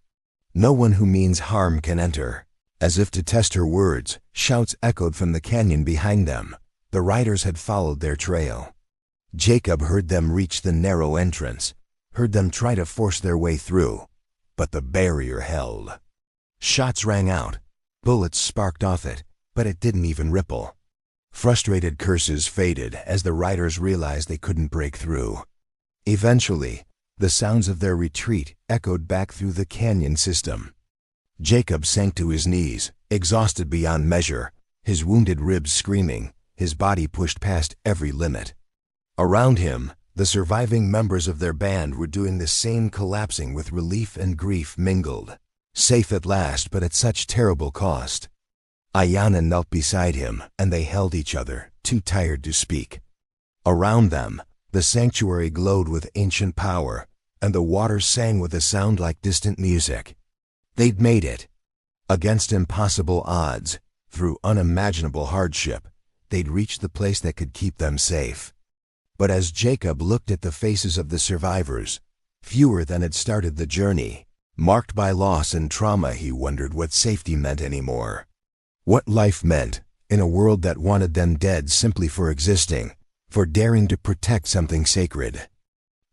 No one who means harm can enter." As if to test her words, shouts echoed from the canyon behind them. The riders had followed their trail. Jacob heard them reach the narrow entrance, heard them try to force their way through, but the barrier held. Shots rang out, bullets sparked off it, but it didn't even ripple. Frustrated curses faded as the riders realized they couldn't break through. Eventually, the sounds of their retreat echoed back through the canyon system. Jacob sank to his knees, exhausted beyond measure, his wounded ribs screaming, his body pushed past every limit. Around him, the surviving members of their band were doing the same, collapsing with relief and grief mingled. Safe at last, but at such terrible cost. Ayanna knelt beside him, and they held each other, too tired to speak. Around them, the sanctuary glowed with ancient power, and the water sang with a sound like distant music. They'd made it. Against impossible odds, through unimaginable hardship, they'd reached the place that could keep them safe. But as Jacob looked at the faces of the survivors, fewer than had started the journey, marked by loss and trauma, he wondered what safety meant anymore. What life meant, in a world that wanted them dead simply for existing, for daring to protect something sacred.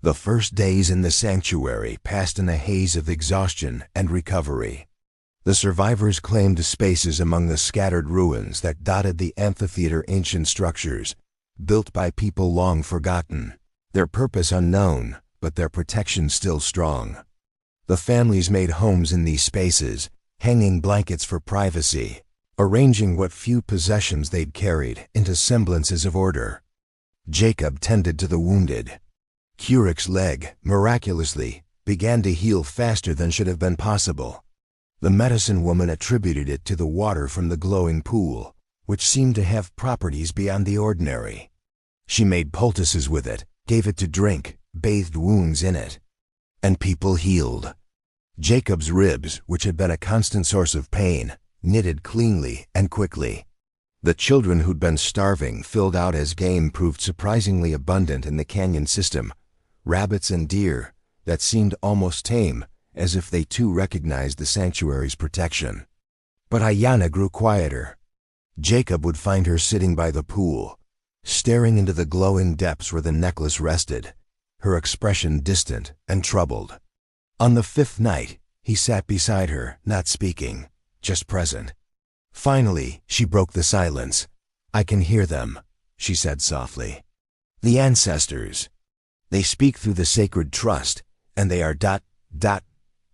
The first days in the sanctuary passed in a haze of exhaustion and recovery. The survivors claimed spaces among the scattered ruins that dotted the amphitheater, ancient structures, built by people long forgotten, their purpose unknown, but their protection still strong. The families made homes in these spaces, hanging blankets for privacy, arranging what few possessions they'd carried into semblances of order. Jacob tended to the wounded. Curic's leg, miraculously, began to heal faster than should have been possible. The medicine woman attributed it to the water from the glowing pool, which seemed to have properties beyond the ordinary. She made poultices with it, gave it to drink, bathed wounds in it. And people healed. Jacob's ribs, which had been a constant source of pain, knitted cleanly and quickly. The children who'd been starving filled out as game proved surprisingly abundant in the canyon system. Rabbits and deer, that seemed almost tame, as if they too recognized the sanctuary's protection. But Ayanna grew quieter. Jacob would find her sitting by the pool, staring into the glowing depths where the necklace rested, her expression distant and troubled. On the fifth night, he sat beside her, not speaking, just present. Finally, she broke the silence. "I can hear them," she said softly. "The ancestors. They speak through the sacred trust, and they are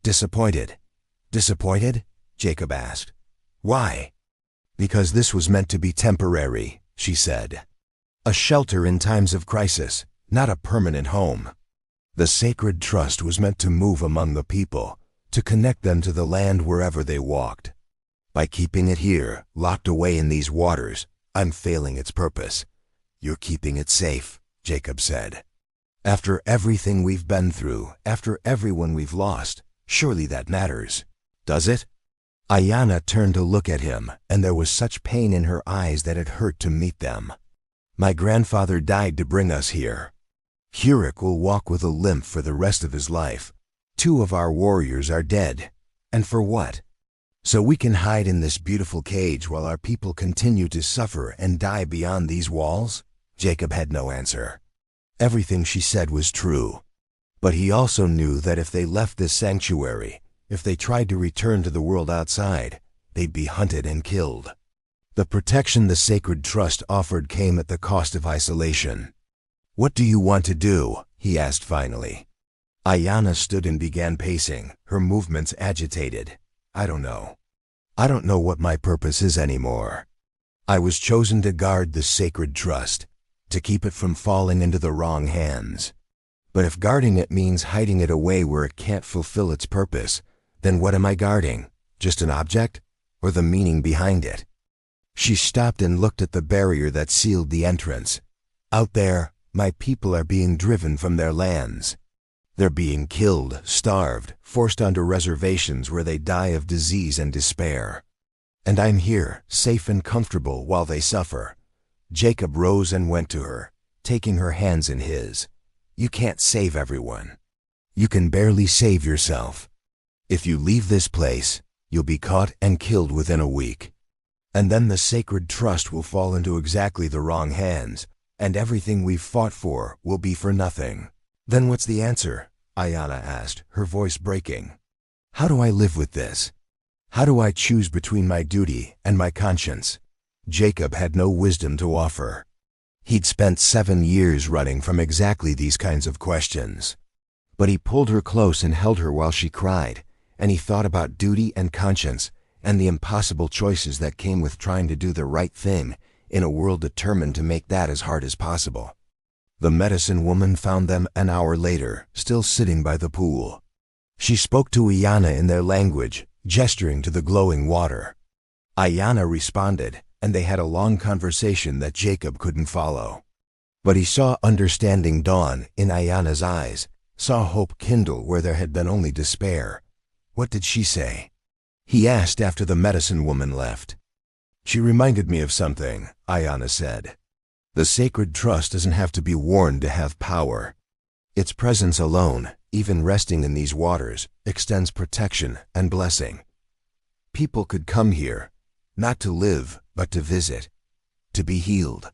disappointed." "Disappointed?" Jacob asked. "Why?" "Because this was meant to be temporary," she said. A shelter in times of crisis, not a permanent home. The sacred trust was meant to move among the people, to connect them to the land wherever they walked. By keeping it here, locked away in these waters, I'm failing its purpose. You're keeping it safe, Jacob said. After everything we've been through, after everyone we've lost, surely that matters. Does it? Ayana turned to look at him, and there was such pain in her eyes that it hurt to meet them. My grandfather died to bring us here. Hurik will walk with a limp for the rest of his life. 2 of our warriors are dead. And for what? So we can hide in this beautiful cage while our people continue to suffer and die beyond these walls? Jacob had no answer. Everything she said was true. But he also knew that if they left this sanctuary, if they tried to return to the world outside, they'd be hunted and killed. The protection the sacred trust offered came at the cost of isolation. What do you want to do? He asked finally. Ayana stood and began pacing, her movements agitated. I don't know. I don't know what my purpose is anymore. I was chosen to guard the sacred trust, to keep it from falling into the wrong hands. But if guarding it means hiding it away where it can't fulfill its purpose, then what am I guarding? Just an object? Or the meaning behind it? She stopped and looked at the barrier that sealed the entrance. Out there, my people are being driven from their lands. They're being killed, starved, forced onto reservations where they die of disease and despair. And I'm here, safe and comfortable while they suffer. Jacob rose and went to her, taking her hands in his. You can't save everyone. You can barely save yourself. If you leave this place, you'll be caught and killed within a week. And then the sacred trust will fall into exactly the wrong hands, and everything we've fought for will be for nothing. Then what's the answer? Ayana asked, her voice breaking. How do I live with this? How do I choose between my duty and my conscience? Jacob had no wisdom to offer. He'd spent 7 years running from exactly these kinds of questions. But he pulled her close and held her while she cried, and he thought about duty and conscience and the impossible choices that came with trying to do the right thing in a world determined to make that as hard as possible. The medicine woman found them an hour later, still sitting by the pool. She spoke to Ayana in their language, gesturing to the glowing water. Ayana responded, and they had a long conversation that Jacob couldn't follow. But he saw understanding dawn in Ayana's eyes, saw hope kindle where there had been only despair. What did she say? He asked after the medicine woman left. She reminded me of something, Ayana said. The sacred trust doesn't have to be worn to have power. Its presence alone, even resting in these waters, extends protection and blessing. People could come here, not to live, but to visit, to be healed,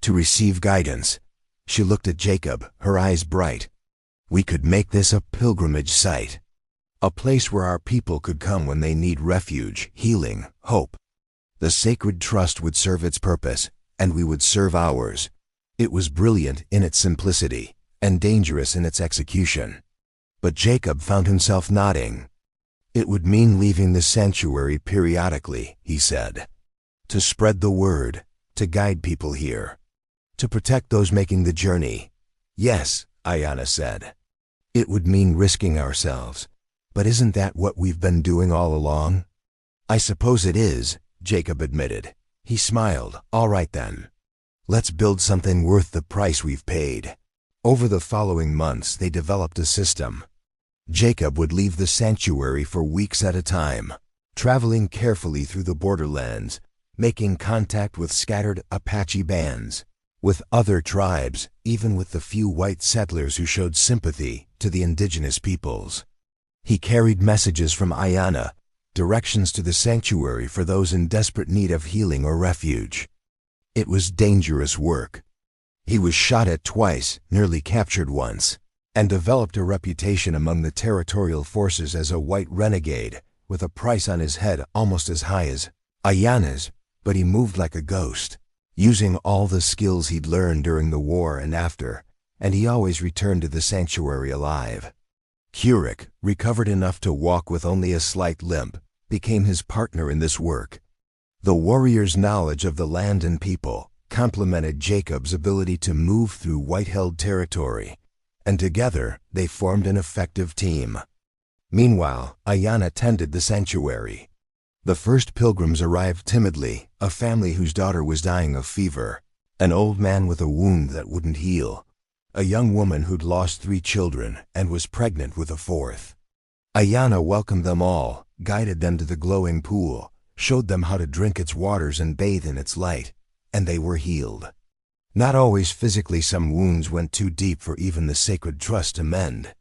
to receive guidance. She looked at Jacob, her eyes bright. We could make this a pilgrimage site, a place where our people could come when they need refuge, healing, hope. The sacred trust would serve its purpose, and we would serve ours. It was brilliant in its simplicity, and dangerous in its execution. But Jacob found himself nodding. It would mean leaving the sanctuary periodically, he said. To spread the word, to guide people here, to protect those making the journey. Yes, Ayana said. It would mean risking ourselves. But isn't that what we've been doing all along? I suppose it is, Jacob admitted. He smiled. All right then. Let's build something worth the price we've paid. Over the following months, they developed a system. Jacob would leave the sanctuary for weeks at a time, traveling carefully through the borderlands, making contact with scattered Apache bands, with other tribes, even with the few white settlers who showed sympathy to the indigenous peoples. He carried messages from Ayana, directions to the sanctuary for those in desperate need of healing or refuge. It was dangerous work. He was shot at twice, nearly captured once, and developed a reputation among the territorial forces as a white renegade, with a price on his head almost as high as Ayana's, but he moved like a ghost, using all the skills he'd learned during the war and after, and he always returned to the sanctuary alive. Hurik, recovered enough to walk with only a slight limp, became his partner in this work. The warrior's knowledge of the land and people, complemented Jacob's ability to move through white-held territory, and together they formed an effective team. Meanwhile, Ayanna tended the sanctuary. The first pilgrims arrived timidly, a family whose daughter was dying of fever, an old man with a wound that wouldn't heal, a young woman who'd lost 3 children and was pregnant with a 4th. Ayanna welcomed them all, guided them to the glowing pool, showed them how to drink its waters and bathe in its light, and they were healed. Not always physically, some wounds went too deep for even the sacred trust to mend.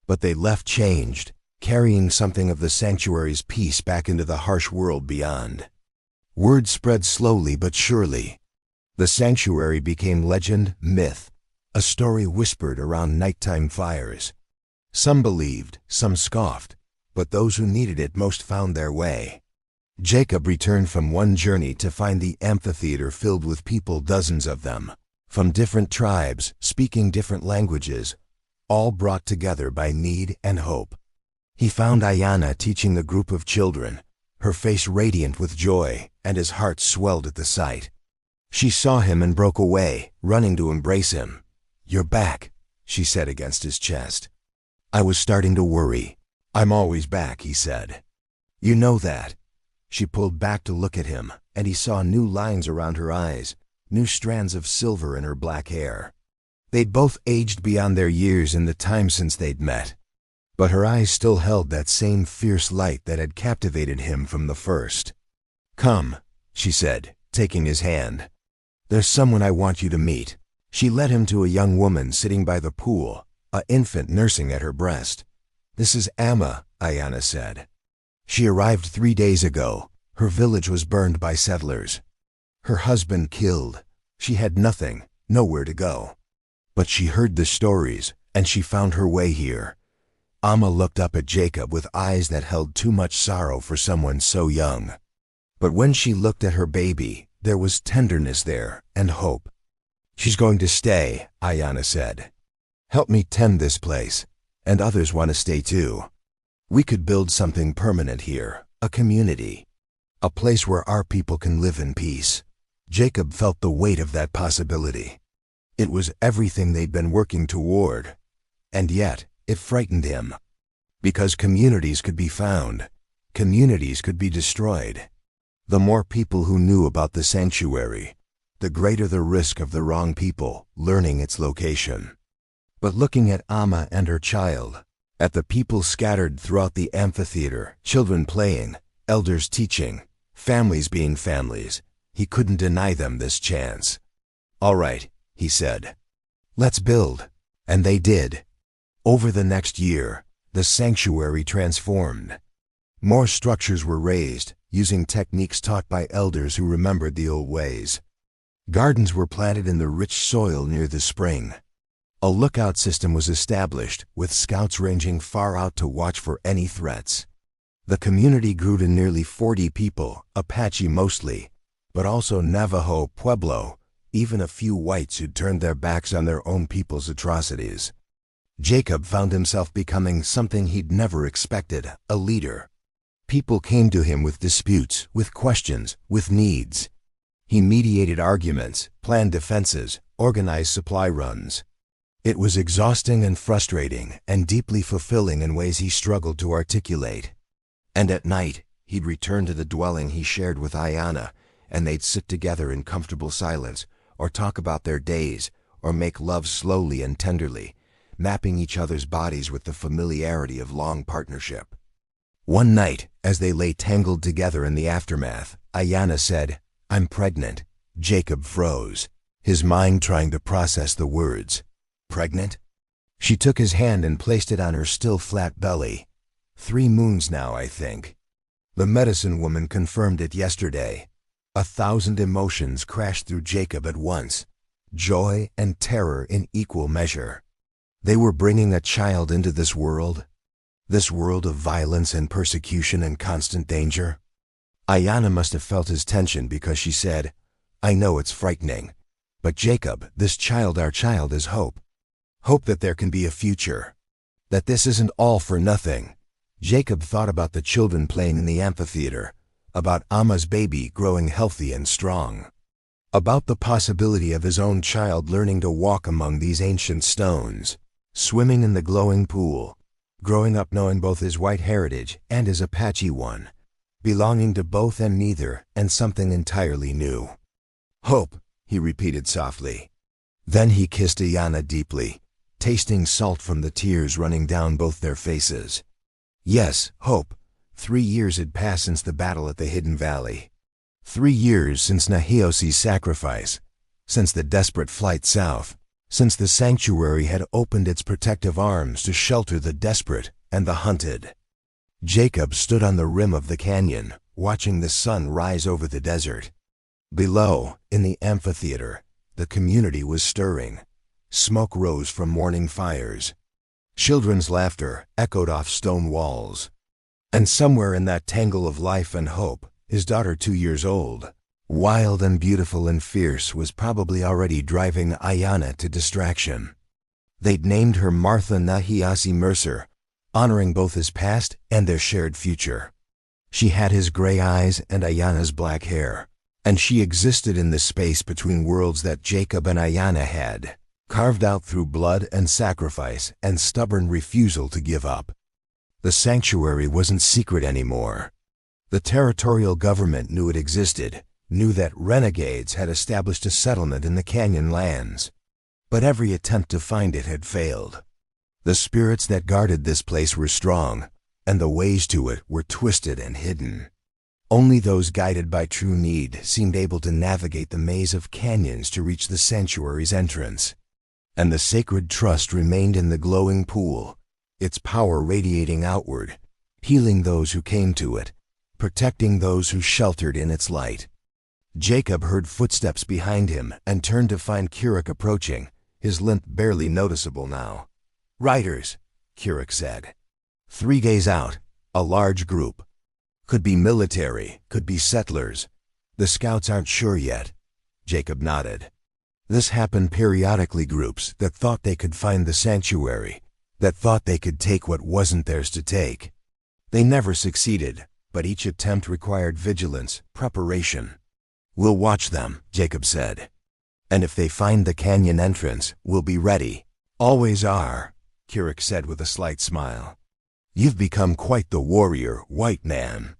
But they left changed, carrying something of the sanctuary's peace back into the harsh world beyond. Word spread slowly but surely. The sanctuary became legend, myth, a story whispered around nighttime fires. Some believed, some scoffed, but those who needed it most found their way. Jacob returned from one journey to find the amphitheater filled with people, dozens of them, from different tribes, speaking different languages, all brought together by need and hope. He found Ayanna teaching the group of children, her face radiant with joy, and his heart swelled at the sight. She saw him and broke away, running to embrace him. "You're back," she said against his chest. "I was starting to worry." "I'm always back," he said. "You know that." She pulled back to look at him, and he saw new lines around her eyes, new strands of silver in her black hair. They'd both aged beyond their years in the time since they'd met. But her eyes still held that same fierce light that had captivated him from the first. "Come," she said, taking his hand. "There's someone I want you to meet." She led him to a young woman sitting by the pool, an infant nursing at her breast. "This is Amma," Ayanna said. "She arrived 3 days ago. Her village was burned by settlers. Her husband killed. She had nothing, nowhere to go. But she heard the stories, and she found her way here." Amma looked up at Jacob with eyes that held too much sorrow for someone so young. But when she looked at her baby, there was tenderness there and hope. "She's going to stay," Ayanna said. "Help me tend this place, and others want to stay too. We could build something permanent here, a community, a place where our people can live in peace." Jacob felt the weight of that possibility. It was everything they'd been working toward, and yet it frightened him. Because communities could be found, communities could be destroyed. The more people who knew about the sanctuary, the greater the risk of the wrong people learning its location. But looking at Amma and her child, at the people scattered throughout the amphitheater, children playing, elders teaching, families being families, he couldn't deny them this chance. "All right," he said. "Let's build." And they did. Over the next year, the sanctuary transformed. More structures were raised, using techniques taught by elders who remembered the old ways. Gardens were planted in the rich soil near the spring. A lookout system was established, with scouts ranging far out to watch for any threats. The community grew to nearly 40 people, Apache mostly, but also Navajo, Pueblo, even a few whites who'd turned their backs on their own people's atrocities. Jacob found himself becoming something he'd never expected, a leader. People came to him with disputes, with questions, with needs. He mediated arguments, planned defenses, organized supply runs. It was exhausting and frustrating, and deeply fulfilling in ways he struggled to articulate. And at night, he'd return to the dwelling he shared with Ayanna, and they'd sit together in comfortable silence, or talk about their days, or make love slowly and tenderly, mapping each other's bodies with the familiarity of long partnership. One night, as they lay tangled together in the aftermath, Ayanna said, "I'm pregnant." Jacob froze, his mind trying to process the words. "Pregnant?" She took his hand and placed it on her still flat belly. 3 moons now, I think. The medicine woman confirmed it yesterday. 1,000 emotions crashed through Jacob at once, joy and terror in equal measure. They were bringing a child into this world of violence and persecution and constant danger. Ayanna must have felt his tension because she said, "I know it's frightening, but Jacob, this child, our child, is hope. Hope that there can be a future. That this isn't all for nothing." Jacob thought about the children playing in the amphitheater, about Amma's baby growing healthy and strong. about the possibility of his own child learning to walk among these ancient stones, swimming in the glowing pool, growing up knowing both his white heritage and his Apache one, belonging to both and neither, and something entirely new. "Hope," he repeated softly. Then he kissed Ayanna deeply, tasting salt from the tears running down both their faces. Yes, hope. 3 years had passed since the battle at the Hidden Valley. 3 years since Nahiosi's sacrifice, since the desperate flight south, since the sanctuary had opened its protective arms to shelter the desperate and the hunted. Jacob stood on the rim of the canyon, watching the sun rise over the desert. Below, in the amphitheater, the community was stirring. Smoke rose from morning fires. Children's laughter echoed off stone walls. And somewhere in that tangle of life and hope, his daughter 2 years old, wild and beautiful and fierce, was probably already driving Ayanna to distraction. They'd named her Martha Nahiosi Mercer, honoring both his past and their shared future. She had his gray eyes and Ayanna's black hair, and she existed in the space between worlds that Jacob and Ayanna had, carved out through blood and sacrifice and stubborn refusal to give up. The sanctuary wasn't secret anymore. The territorial government knew it existed, knew that renegades had established a settlement in the canyon lands. But every attempt to find it had failed. The spirits that guarded this place were strong, and the ways to it were twisted and hidden. Only those guided by true need seemed able to navigate the maze of canyons to reach the sanctuary's entrance. And the sacred trust remained in the glowing pool, its power radiating outward, healing those who came to it, protecting those who sheltered in its light. Jacob heard footsteps behind him and turned to find Kirik approaching, his limp barely noticeable now. "Riders," Kirik said. 3 days out, a large group. Could be military, could be settlers. The scouts aren't sure yet. Jacob nodded. This happened periodically. Groups that thought they could find the sanctuary, that thought they could take what wasn't theirs to take. They never succeeded, but each attempt required vigilance, preparation. "We'll watch them," Jacob said. "And if they find the canyon entrance, we'll be ready." "Always are," Kirik said with a slight smile. "You've become quite the warrior, white man."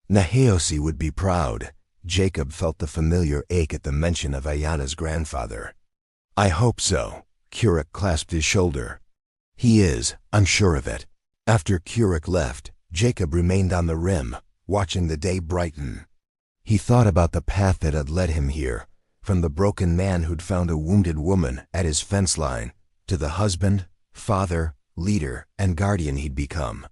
Nahiosi would be proud. Jacob felt the familiar ache at the mention of Ayanna's grandfather. "I hope so." Kirik clasped his shoulder. "He is, I'm sure of it." After Kirik left, Jacob remained on the rim, watching the day brighten. He thought about the path that had led him here, from the broken man who'd found a wounded woman at his fence line, to the husband, father, leader, and guardian he'd become.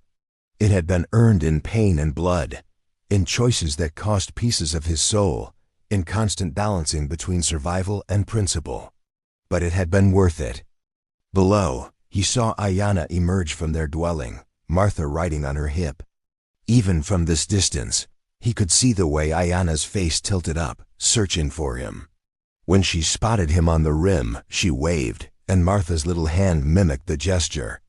It had been earned in pain and blood, in choices that cost pieces of his soul, in constant balancing between survival and principle. But it had been worth it. Below, he saw Ayanna emerge from their dwelling, Martha riding on her hip. Even from this distance, he could see the way Ayanna's face tilted up, searching for him. When she spotted him on the rim, she waved, and Martha's little hand mimicked the gesture.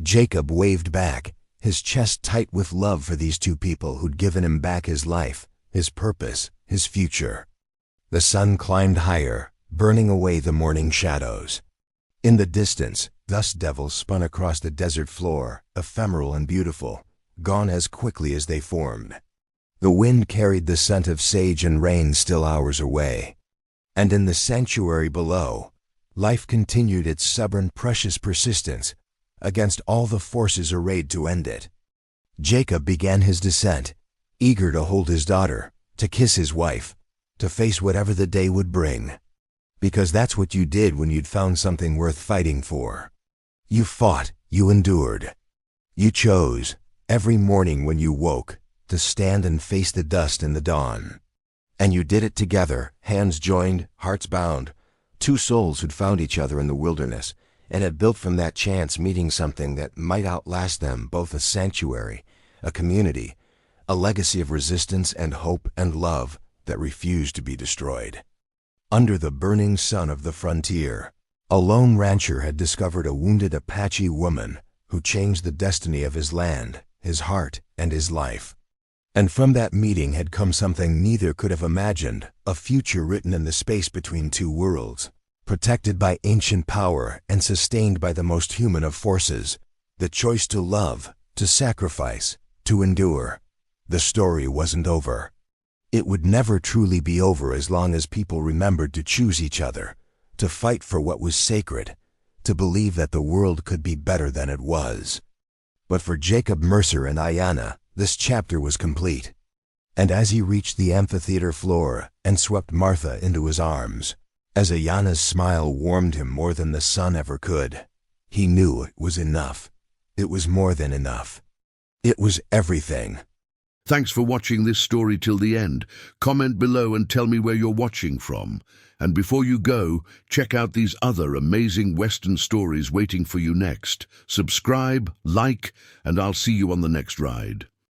Jacob waved back, his chest tight with love for these two people who'd given him back his life, his purpose, his future. The sun climbed higher, burning away the morning shadows. In the distance, dust devils spun across the desert floor, ephemeral and beautiful, gone as quickly as they formed. The wind carried the scent of sage and rain still hours away. And in the sanctuary below, life continued its stubborn, precious persistence against all the forces arrayed to end it. Jacob began his descent, eager to hold his daughter, to kiss his wife, to face whatever the day would bring. Because that's what you did when you'd found something worth fighting for. You fought, you endured. You chose, every morning when you woke, to stand and face the dust in the dawn. And you did it together, hands joined, hearts bound, two souls who'd found each other in the wilderness, and had built from that chance meeting something that might outlast them, both a sanctuary, a community, a legacy of resistance and hope and love that refused to be destroyed. Under the burning sun of the frontier, a lone rancher had discovered a wounded Apache woman who changed the destiny of his land, his heart, and his life. And from that meeting had come something neither could have imagined, a future written in the space between two worlds, protected by ancient power and sustained by the most human of forces, the choice to love, to sacrifice, to endure. The story wasn't over. It would never truly be over as long as people remembered to choose each other, to fight for what was sacred, to believe that the world could be better than it was. But for Jacob Mercer and Ayanna, this chapter was complete. And as he reached the amphitheater floor and swept Martha into his arms, as Ayanna's smile warmed him more than the sun ever could, he knew it was enough. It was more than enough. It was everything. Thanks for watching this story till the end. Comment below and tell me where you're watching from. And before you go, check out these other amazing Western stories waiting for you next. Subscribe, like, and I'll see you on the next ride.